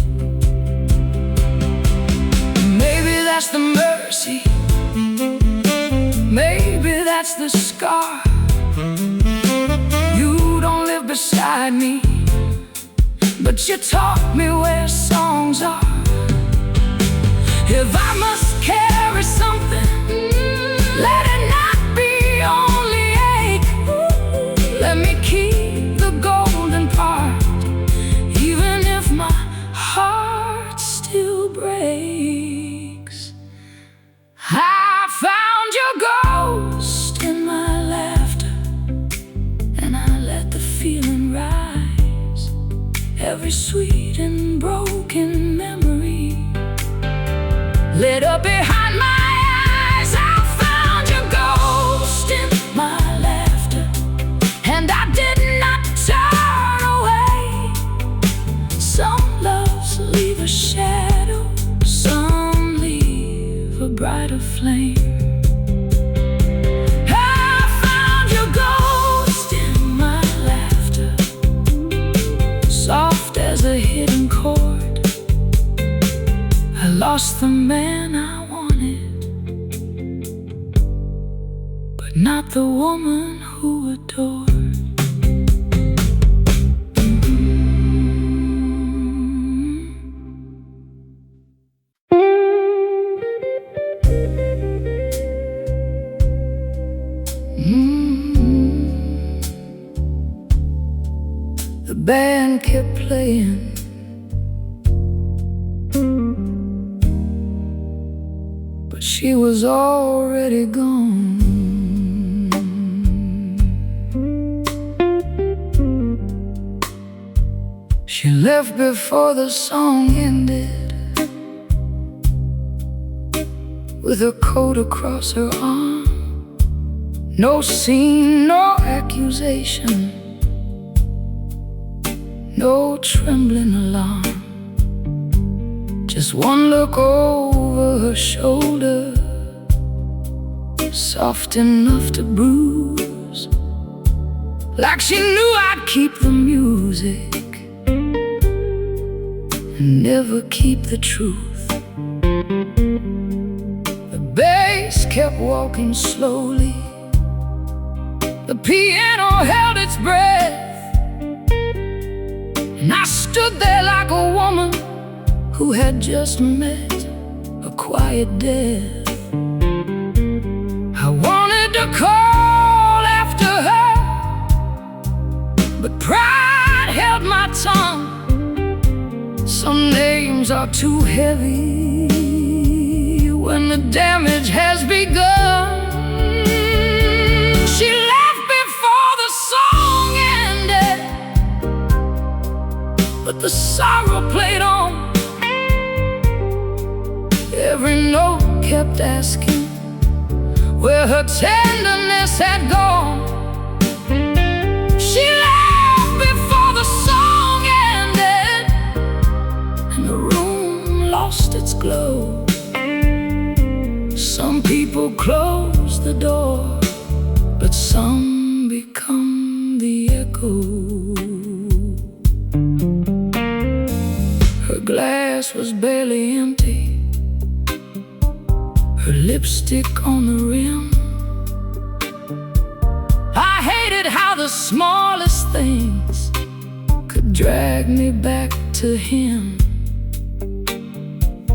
Maybe that's the mercy, maybe that's the scar. You don't live beside me, but you taught me where songs are. If I must carry something, let it not be only ache. Let me keep the golden part, even if my heart still breaks. I found your ghost in my laughter, and I let the feeling rise. Every sweet and broken memory lit up behind my eyes. I found your ghost in my laughter, and I did not turn away. Some loves leave a shadow, some leave a brighter flame. I found your ghost in my laughter, soft as a hidden chord. I lost the man I wanted, but not the woman who adored. The band kept playing, she was already gone. She left before the song ended, with her coat across her arm. No scene, no accusation, no trembling alarm. Just one look over her shoulder, soft enough to bruise, like she knew I'd keep the music and never keep the truth. The bass kept walking slowly, the piano held its breath, and I stood there like a woman who had just met a quiet death. I wanted to call after her, but pride held my tongue. Some names are too heavy when the damage has begun. She left before the song ended, but the sorrow played on. Every note kept asking where her tenderness had gone. She left before the song ended, and the room lost its glow. Some people close the door, but some become the echo. Her glass was barely empty, her lipstick on the rim. I hated how the smallest things could drag me back to him.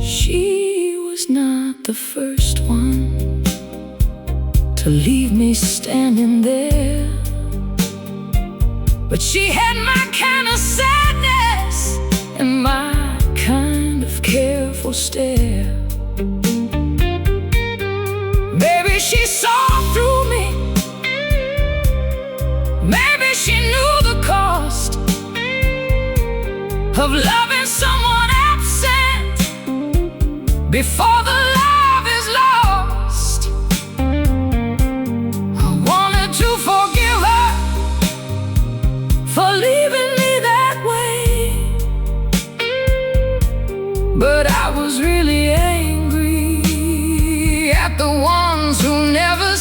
She was not the first one to leave me standing there, but she had my kind of sadness and my kind of careful stare. Maybe she saw through me, maybe she knew the cost of loving someone absent before the love is lost. I wanted to forgive her for leaving me that way, but I was really angry at the ones who never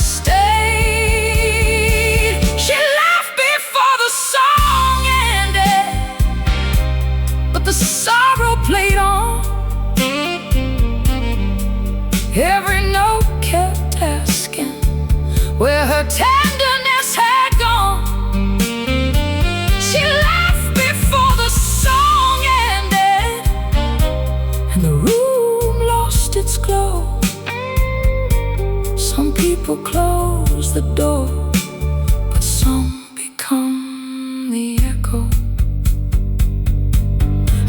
Every note kept asking where her tenderness had gone. She left before the song ended, and the room lost its glow. Some people close the door, but some become the echo.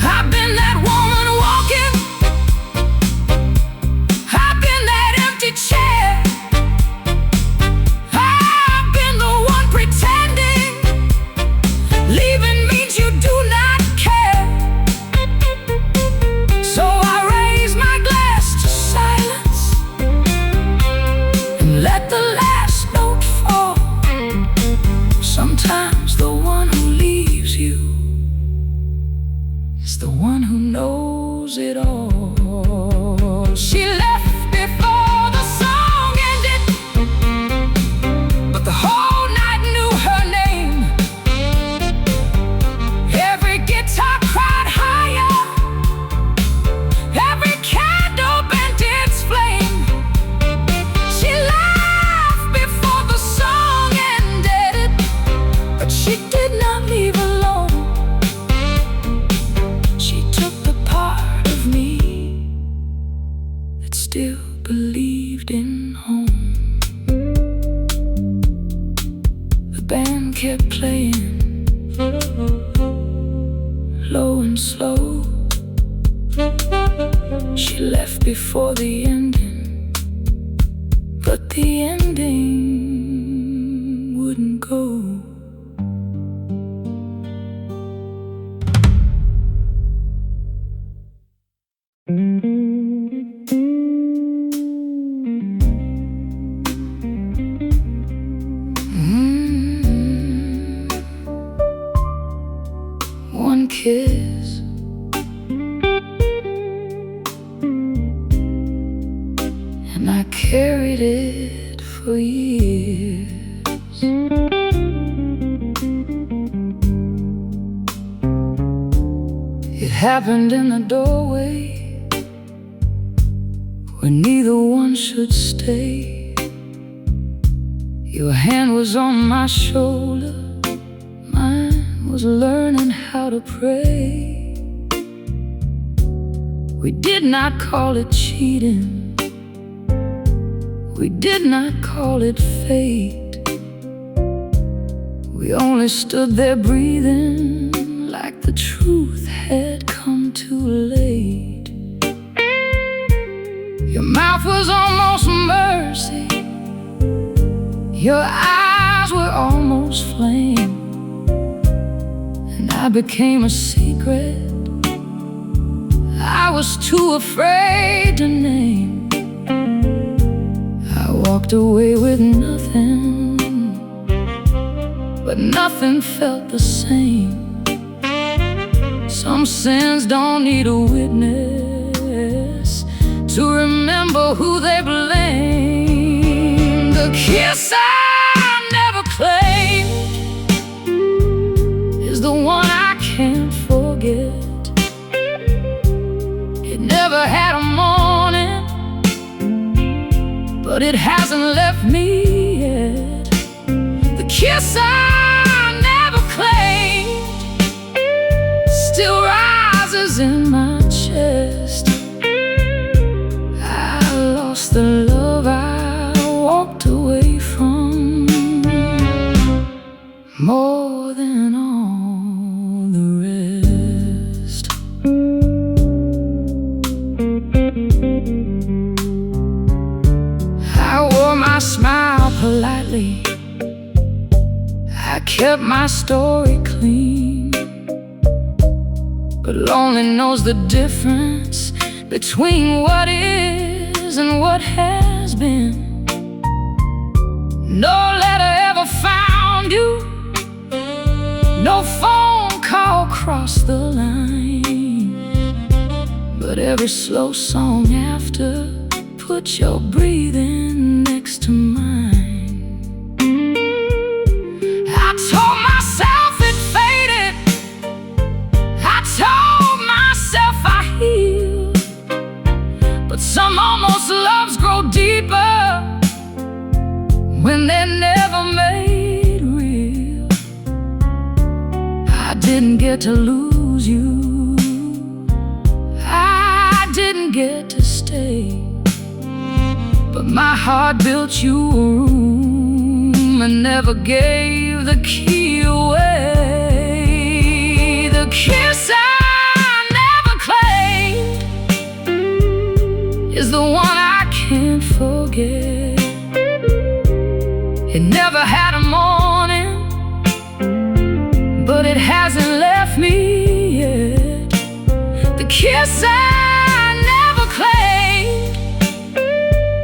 I've been that woman walking, I've been that empty chair, I've been the one pretending leaving means you do not care. So I raise my glass to silence and let the last note fall. Sometimes the one who leaves you is the one who knows it all. She left before the song ended, but the whole night knew her name. Every guitar cried higher, every candle bent its flame. She laughed before the song ended, but she did not leave alone. She took the part of me that still believed in home. The band kept playing, low and slow. She left before the ending, but the ending wouldn't go. One kiss, and I carried it for years. It happened in the doorway where neither one should stay. Your hand was on my shoulder, mine was learning how to pray. We did not call it cheating, we did not call it fate. We only stood there breathing like the truth had come too late. Your mouth was almost mercy, your eyes were almost flame, and I became a secret I was too afraid to name. I walked away with nothing, but nothing felt the same. Some sins don't need a witness to remember who they blame. The kiss I never claimed is the one I can't forget. It never had a morning, but it hasn't left me yet. The kiss I never claimed still rises in my chest. I lost the love I walked away from, more than all the rest. I wore my smile politely, I kept my story clean, but lonely knows the difference between what is and what has been. No letter ever found you, no phone call crossed the line, but every slow song after put your breathing next to mine. I told myself it faded, I told myself I healed, but some almost loves didn't get to lose you. I didn't get to stay, but my heart built you a room and never gave the key away. The kiss I never claimed is the one I can't forget. It never had a morning, but it hasn't left me yet. The kiss I never claimed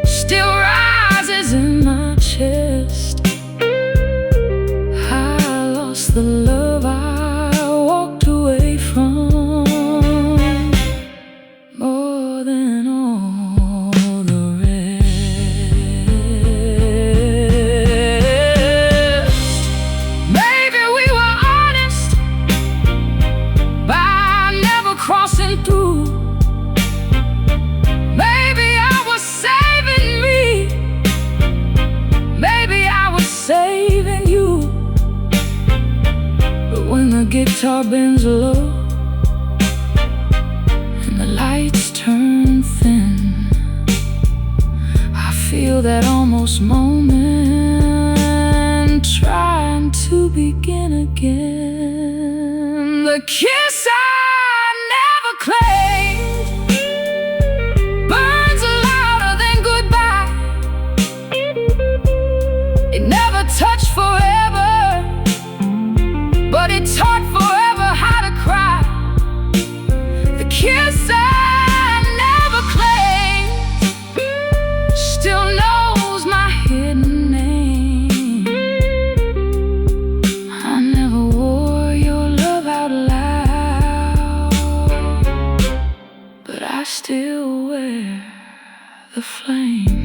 still rises in my chest. I lost the love I walked away from more than all the rest. Maybe we were honest by never crossing through. Maybe I was saving me, maybe I was saving you. But when the guitar bends low and the lights turn thin, I feel that almost moment trying to begin again. The kiss I never claimed burns louder than goodbye. It never touched forever, but it taught forever how to cry. The kiss I never claimed still knows my hidden name. I never wore your love out loud, but I still wear the flame.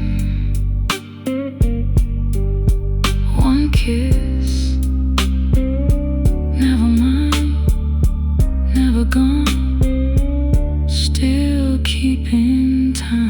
One kiss, never mine, never gone, still keeping time.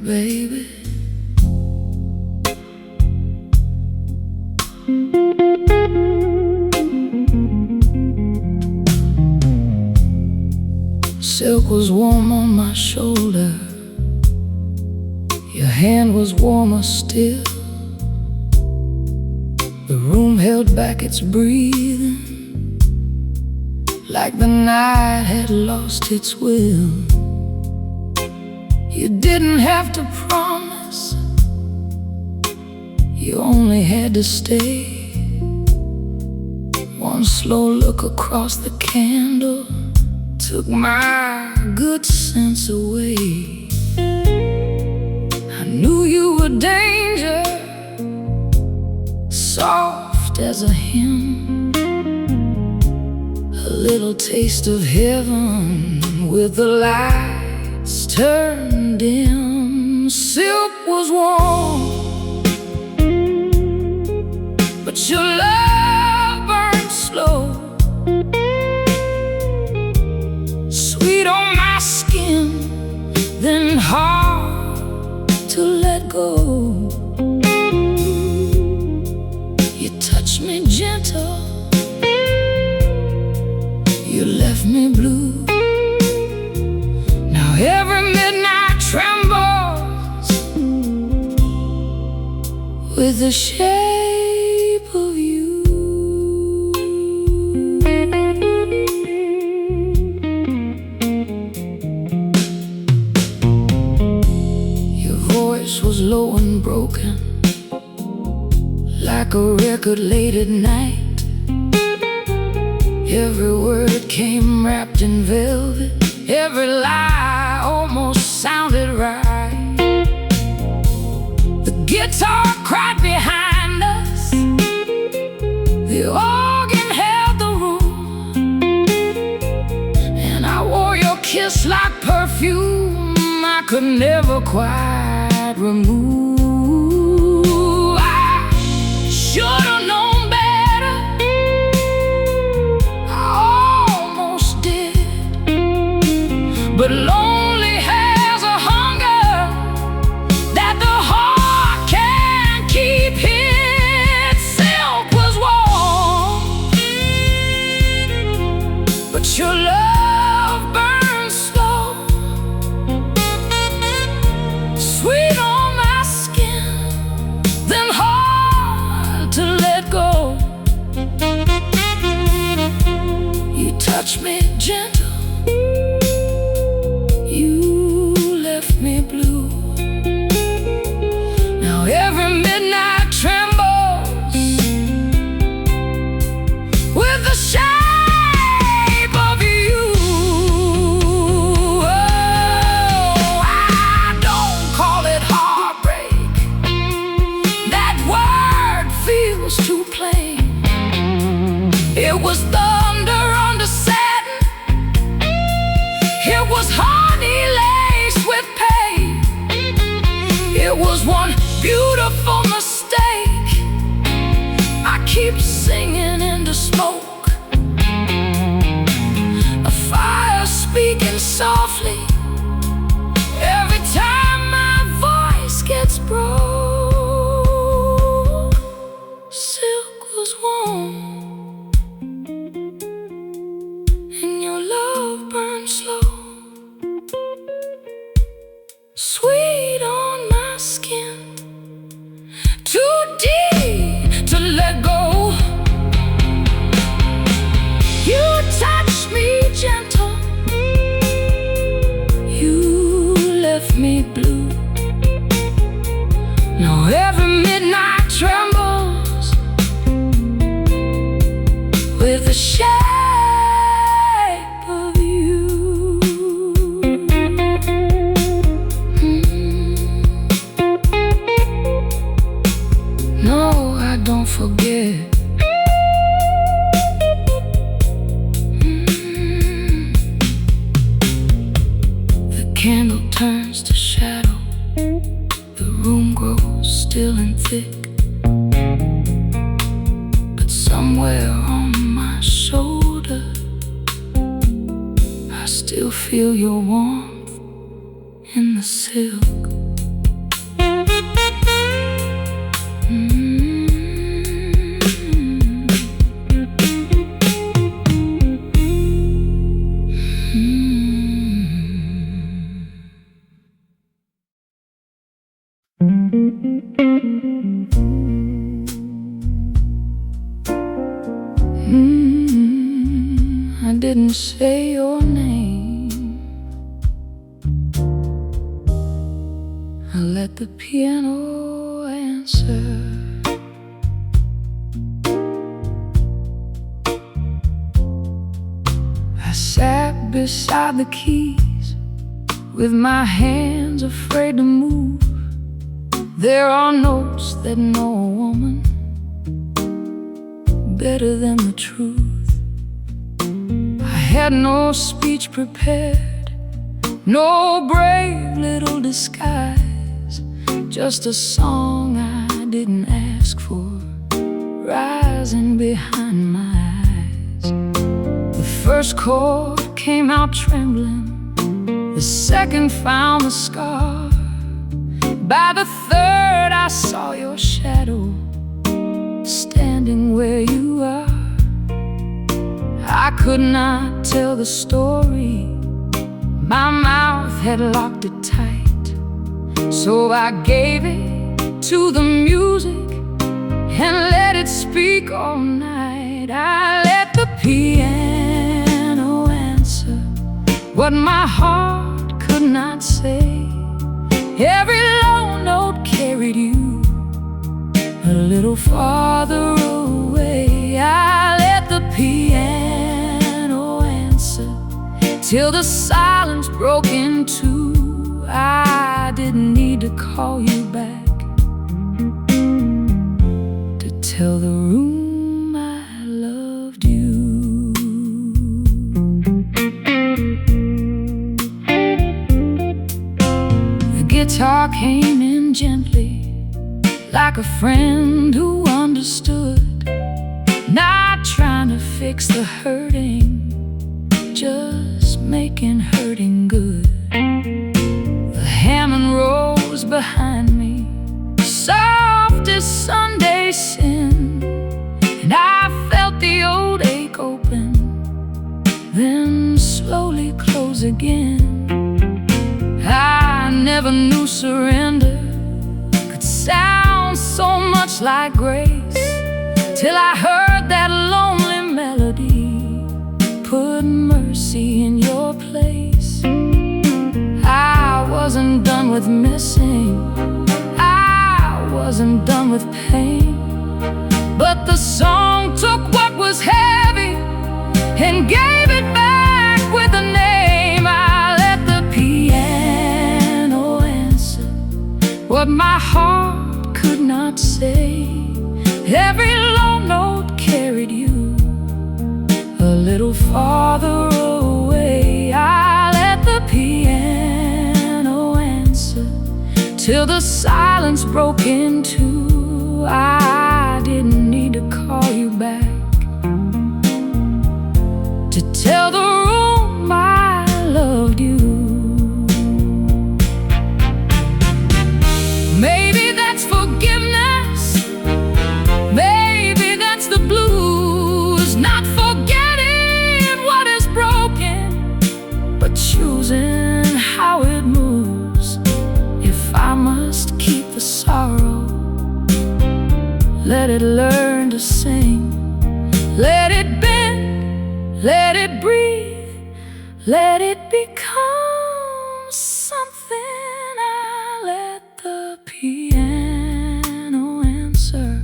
Baby, silk was warm on my shoulder, your hand was warmer still. The room held back its breathing, like the night had lost its will. You didn't have to promise, you only had to stay. One slow look across the candle took my good sense away. I knew you were danger, soft as a hymn, a little taste of heaven with the lights turned dim. Silk was warm, but your love burned slow, sweet on my skin, then hard to let go. You touched me gentle, you left me blue. Now every midnight trembles with the shape of you. Your voice was low and broken, like a record late at night. Every word came wrapped in velvet, every lie almost sounded right. The guitar cried behind us, the organ held the room, and I wore your kiss like perfume I could never quite remove. I should've known better, I almost did, but lonely has a hunger that the heart can't keep hid. Silk was warm, but your love burned slow, sweet on my skin, then hard to let go. You touched me gentle, you left me blue. Now every midnight trembles with the shape of you. Oh, I don't call it heartbreak, that word feels too plain. It was thunder under satin, it was honey laced with pain. It was one beautiful mistake. I keep singing into smoke, a fire speaking softly every time my voice gets broke. Silk was warm, and your love burned slow, sweet on my skin, too deep to let go. You touched me gentle, you left me blue. Now every midnight trembles with the shape of you. No, I don't forget. The candle turns to shadow, the room grows still and thick, but somewhere on my shoulder I still feel your warmth in the silk. I didn't say your name, I let the piano answer. I sat beside the keys with my hands afraid to move. There are notes that know a woman better than the truth. I had no speech prepared, no brave little disguise, just a song I didn't ask for, rising behind my eyes. The first chord came out trembling, the second found the scar. By the third I saw your shadow standing where you are. I could not tell the story, my mouth had locked it tight, so I gave it to the music and let it speak all night. I let the piano answer what my heart could not say. Every low note carried you a little farther away. I let the piano answer till the silence broke in two. I didn't need to call you back to tell the room I loved you. The guitar came in gently, like a friend who understood, not trying to fix the hurting, just making hurting good. The Hammond rose behind me, soft as Sunday sin, and I felt the old ache open, then slowly close again. I never knew surrender could sound so much like grace, till I heard that lonely melody, put mercy in your place. I wasn't done with missing, I wasn't done with pain, but the song took what was heavy and gave it back with a name. I let the piano answer what my heart could not say. Every low note carried you a little farther away. I let the piano answer till the silence broke in two. I didn't need to call you back to tell the room I loved you. Maybe that's forgiveness, maybe that's the blues, not forgetting what is broken, but choosing how it moves. If I must keep the sorrow, let it learn to sing. Let it bend, let it breathe, let it become something. I let the piano answer,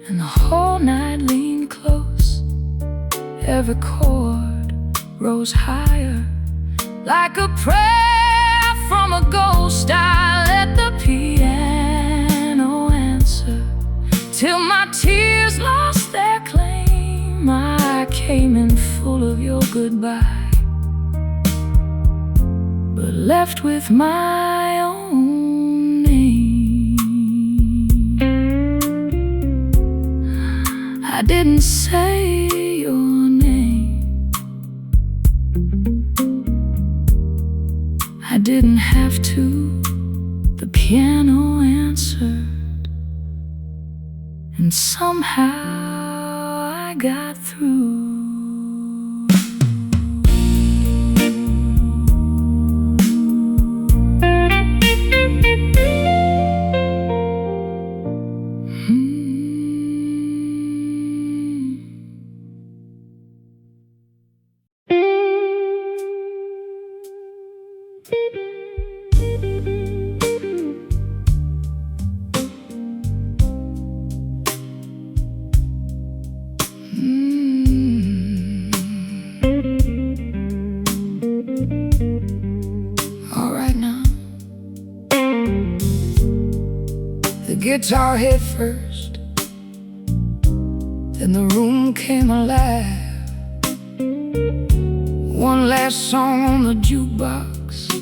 and the whole night leaned close. Every chord rose higher, like a prayer from a ghost. I let the piano answer till my tears lost their claim. I came in full of your goodbye, but left with my own name. I didn't say your name, I didn't have to. The piano answered, and somehow I got through. All right now, the guitar hit first, then the room came alive. One last song on the jukebox,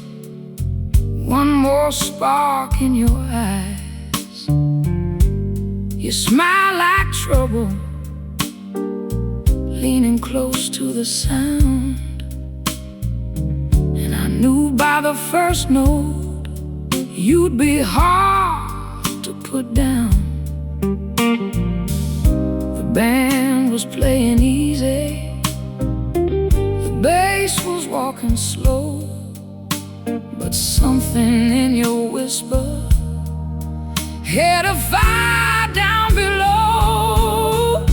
one more spark in your eyes. You smile like trouble, leaning close to the sound, and I knew by the first note you'd be hard to put down. The band was playing easy, the bass was walking slow, but something in your whisper had a fire down below.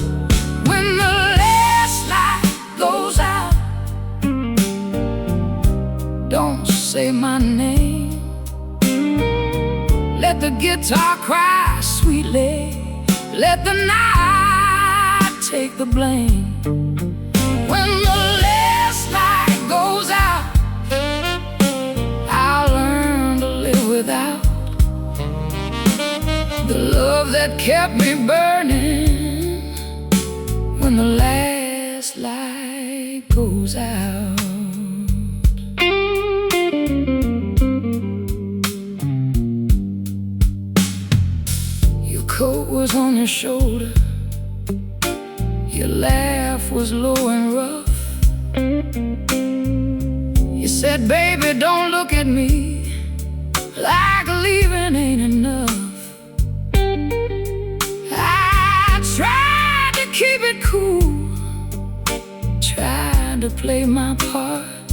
When the last light goes out, don't say my name. Let the guitar cry sweetly, let the night take the blame. When the last light goes out, I'll learn that kept me burning when the last light goes out. Your coat was on your shoulder, your laugh was low and rough. You said, baby, don't look at me like leaving ain't enough. I tried to keep it cool, tried to play my part,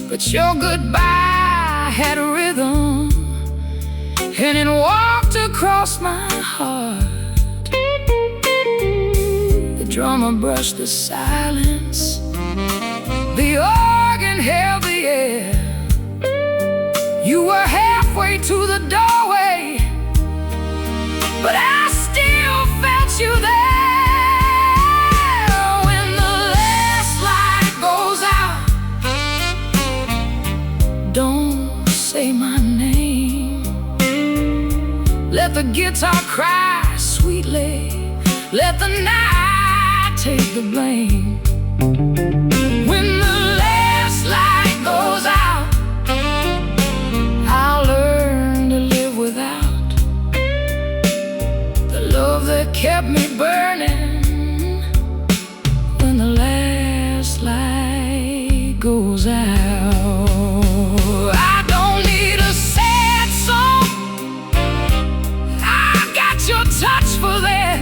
but your goodbye had a rhythm, and it walked across my heart. The drummer brushed the silence, the organ held the air. You were halfway to the doorway, but I still felt you there. When the last light goes out, don't say my name. Let the guitar cry sweetly, let the night take the blame. When the last light goes out, I'll learn to live without the love that kept me burning when the last light goes out. I don't need a sad song, I got your touch for that.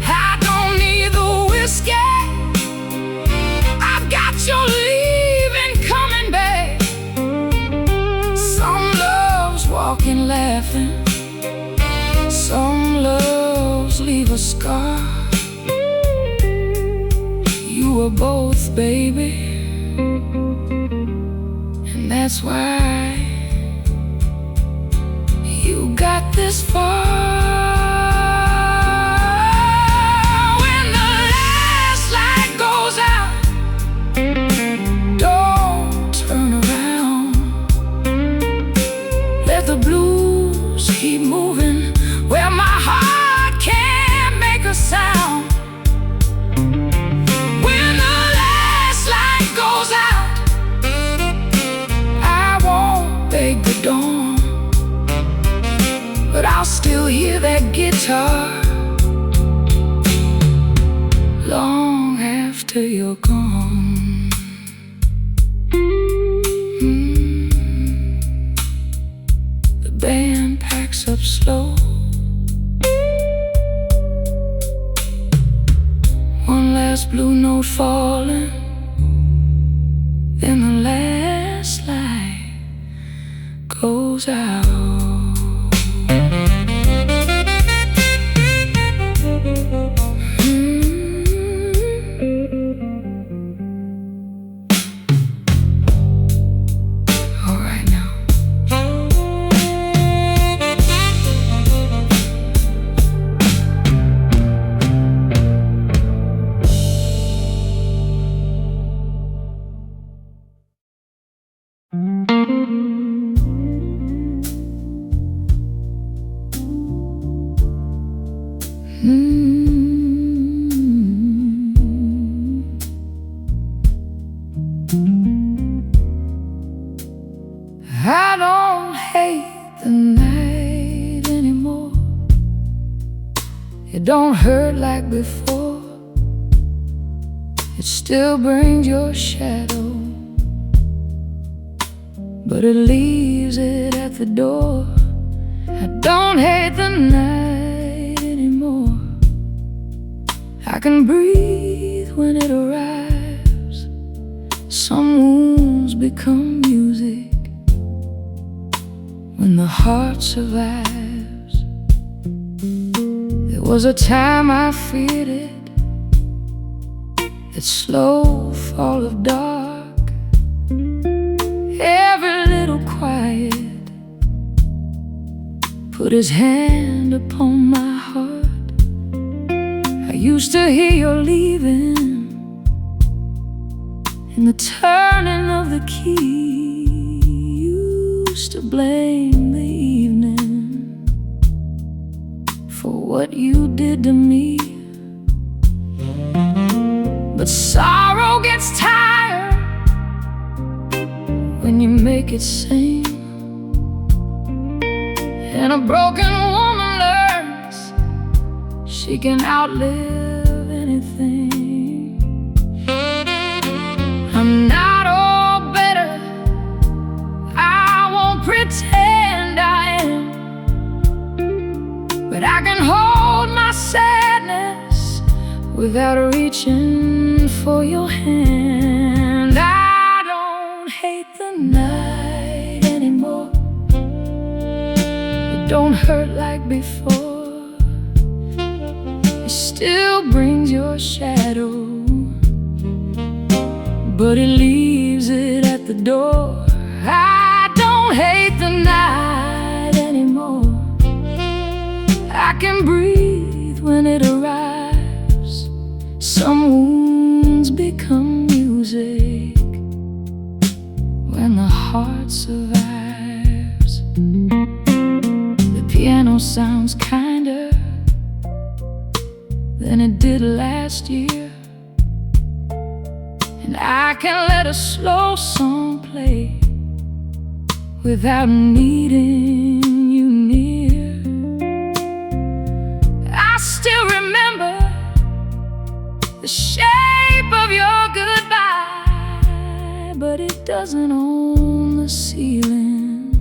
I don't need the whiskey, I've got your leaving coming back. Some loves walk in laughing, some loves leave a scar. You were both, baby, and that's why you got this far. When the last light goes out, don't turn around. Let the blues keep moving where my heart can't make a sound. When the last light goes out, I won't beg the dawn, but I'll still hear that guitar long after you're gone. The band packs up slow, one last blue note falling, then the last light goes out. I don't hate the night anymore. It don't hurt like before. It still brings your shadow, but it leaves it at the door. I don't hate the night anymore. I can breathe when it arrives. Some wounds become music when the heart survives. There was a time I feared it, that slow fall of dark. Every little quiet put his hand upon my heart. I used to hear your leaving in the turning of the key. Used to blame the evening what you did to me. But sorrow gets tired when you make it sing, and a broken woman learns she can outlive anything. I'm not all better, I won't pretend I am, but I can hold my sadness without reaching for your hand. I don't hate the night anymore. It don't hurt like before. It still brings your shadow, but it leaves it at the door. I don't hate the night anymore. I can breathe when it arrives. Some wounds become music when the heart survives. The piano sounds kinder than it did last year, and I can let a slow song play without needing you near. I still remember the shape of your goodbye, but it doesn't own the ceiling.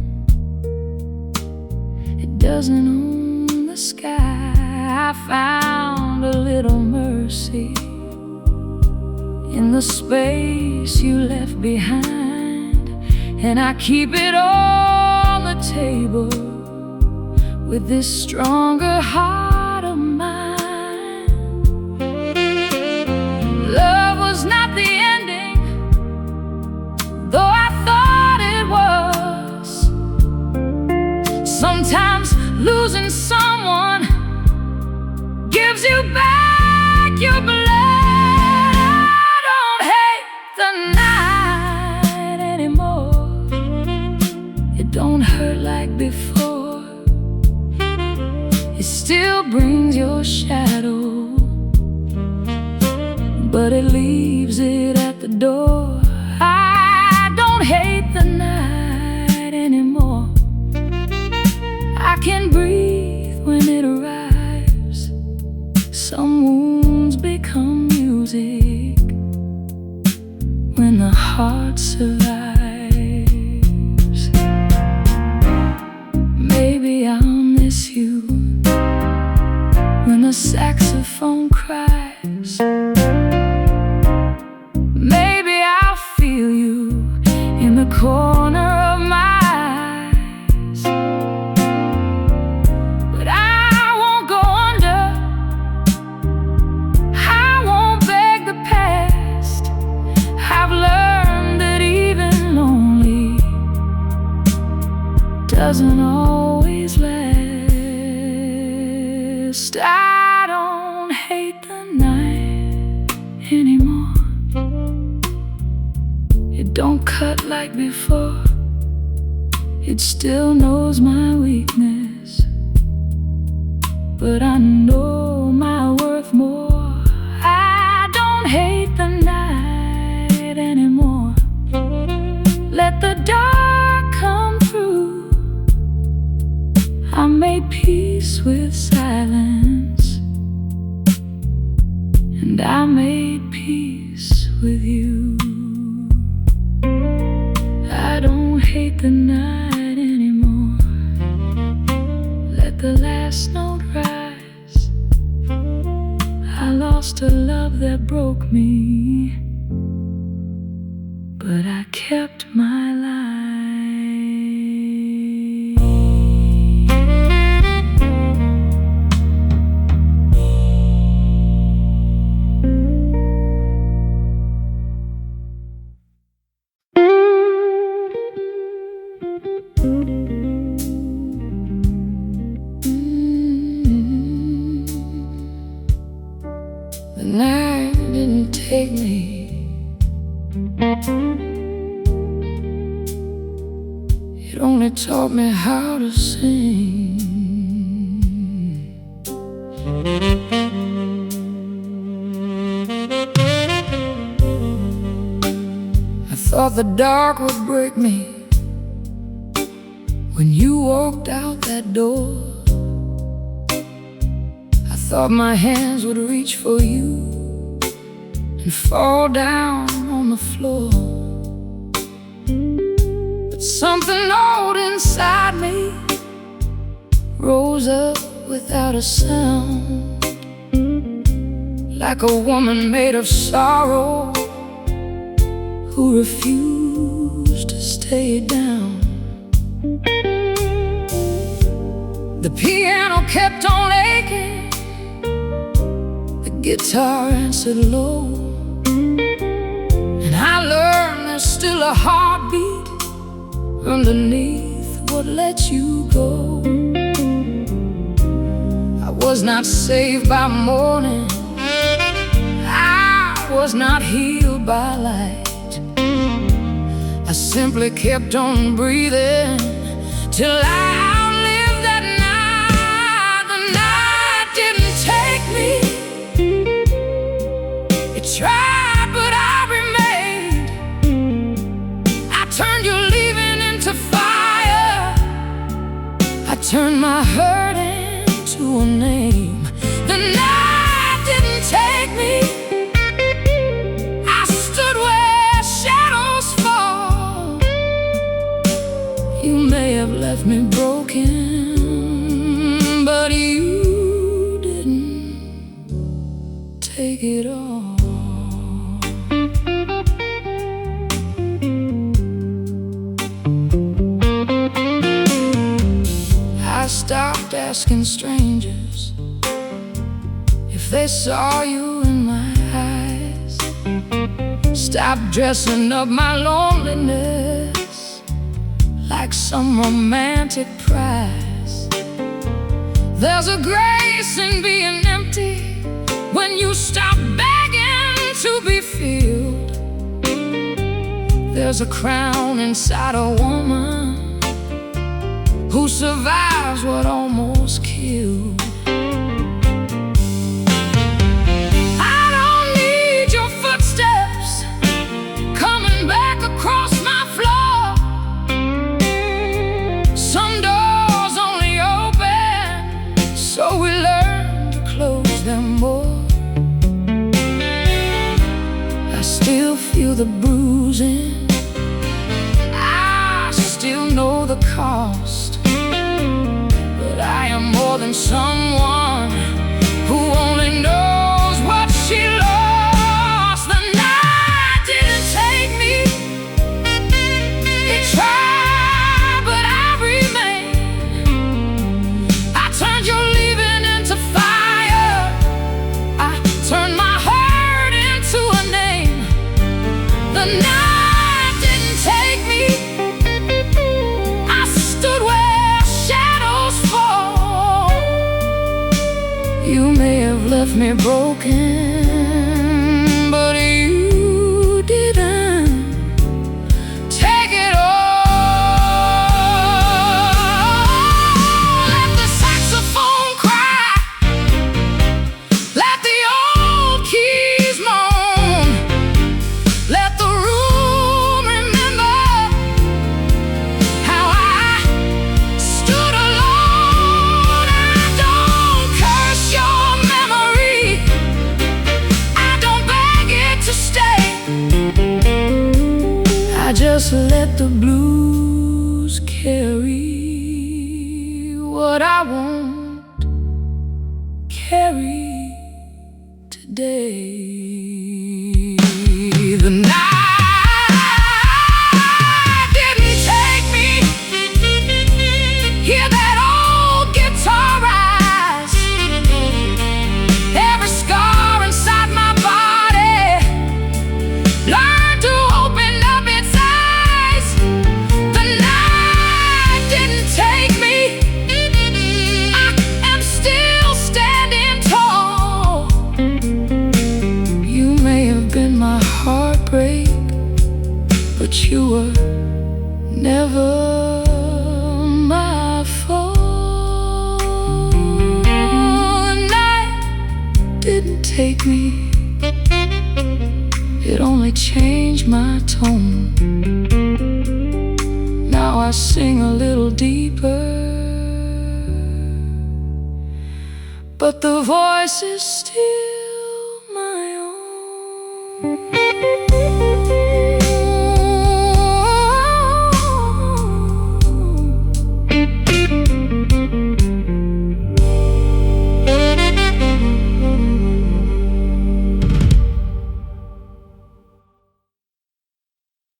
It doesn't own the sky. I found a little mercy in the space you left behind, and I keep it on the table with this stronger heart of mine. Love was not the ending, though I thought it was. Sometimes losing someone gives you back your blood. Don't hurt like before. It still brings your shadow, but it leaves it at the door. I don't hate the night anymore. I can breathe when it arrives. Some wounds become music when the heart survives. Maybe I'll miss you when the saxophone cries. Maybe I'll feel you in the corner of my eyes. But I won't go under, I won't beg the past. I've learned that even lonely doesn't always last. I don't hate the night anymore. It don't cut like before. It still knows my weakness, but I know my worth more. I don't hate the night anymore. Let the dark come through. I made peace with silence, and I made peace with you. I don't hate the night anymore. Let the last note rise. I lost a love that broke me, but I kept my life. The night didn't take me. It only taught me how to sing. the dark would break me when you walked out that door. I thought my hands would reach for you and fall down on the floor. But something old inside me rose up without a sound, like a woman made of sorrow who refused to stay down. The piano kept on aching, the guitar answered low, and I learned there's still a heartbeat underneath what lets you go. I was not saved by mourning, I was not healed by light. I simply kept on breathing till I outlived that night. The night didn't take me, it tried but I remained. I turned your leaving into fire, I turned my hurt into a name. The night didn't take me, I stood where shadows fall. You may have left me broken, but you didn't take it all. I stopped asking strangers if they saw you in my eyes. Stopped dressing up my loneliness like some romantic prize. There's a grace in being empty when you stop begging to be filled. There's a crown inside a woman who survives what almost killed. I don't need your footsteps coming back across my floor. Some doors only open so we learn to close them more. I still feel the bruising, I still know the cost, but I am more than someone who only knows what she lost. The night didn't take me, it tried but I remained. I turned your leaving into fire, I turned my hurt into a name. The night didn't take me, I stood where shadows fall. You may have left me broken, but you didn't take it all. Let the saxophone cry, let the old keys moan, let the room remember how I stood alone. I don't curse your memory, I don't beg it to stay. I just let the blues carry what I won't carry today. The night didn't take me, hear that old guitar rise, every scar inside my body learn to open up its eyes. The night didn't take me, I am still standing tall. You may have been my heartbreak, but you were never my fault. The night didn't take me, It only changed my tone. Now I sing a little deeper, but the voice is still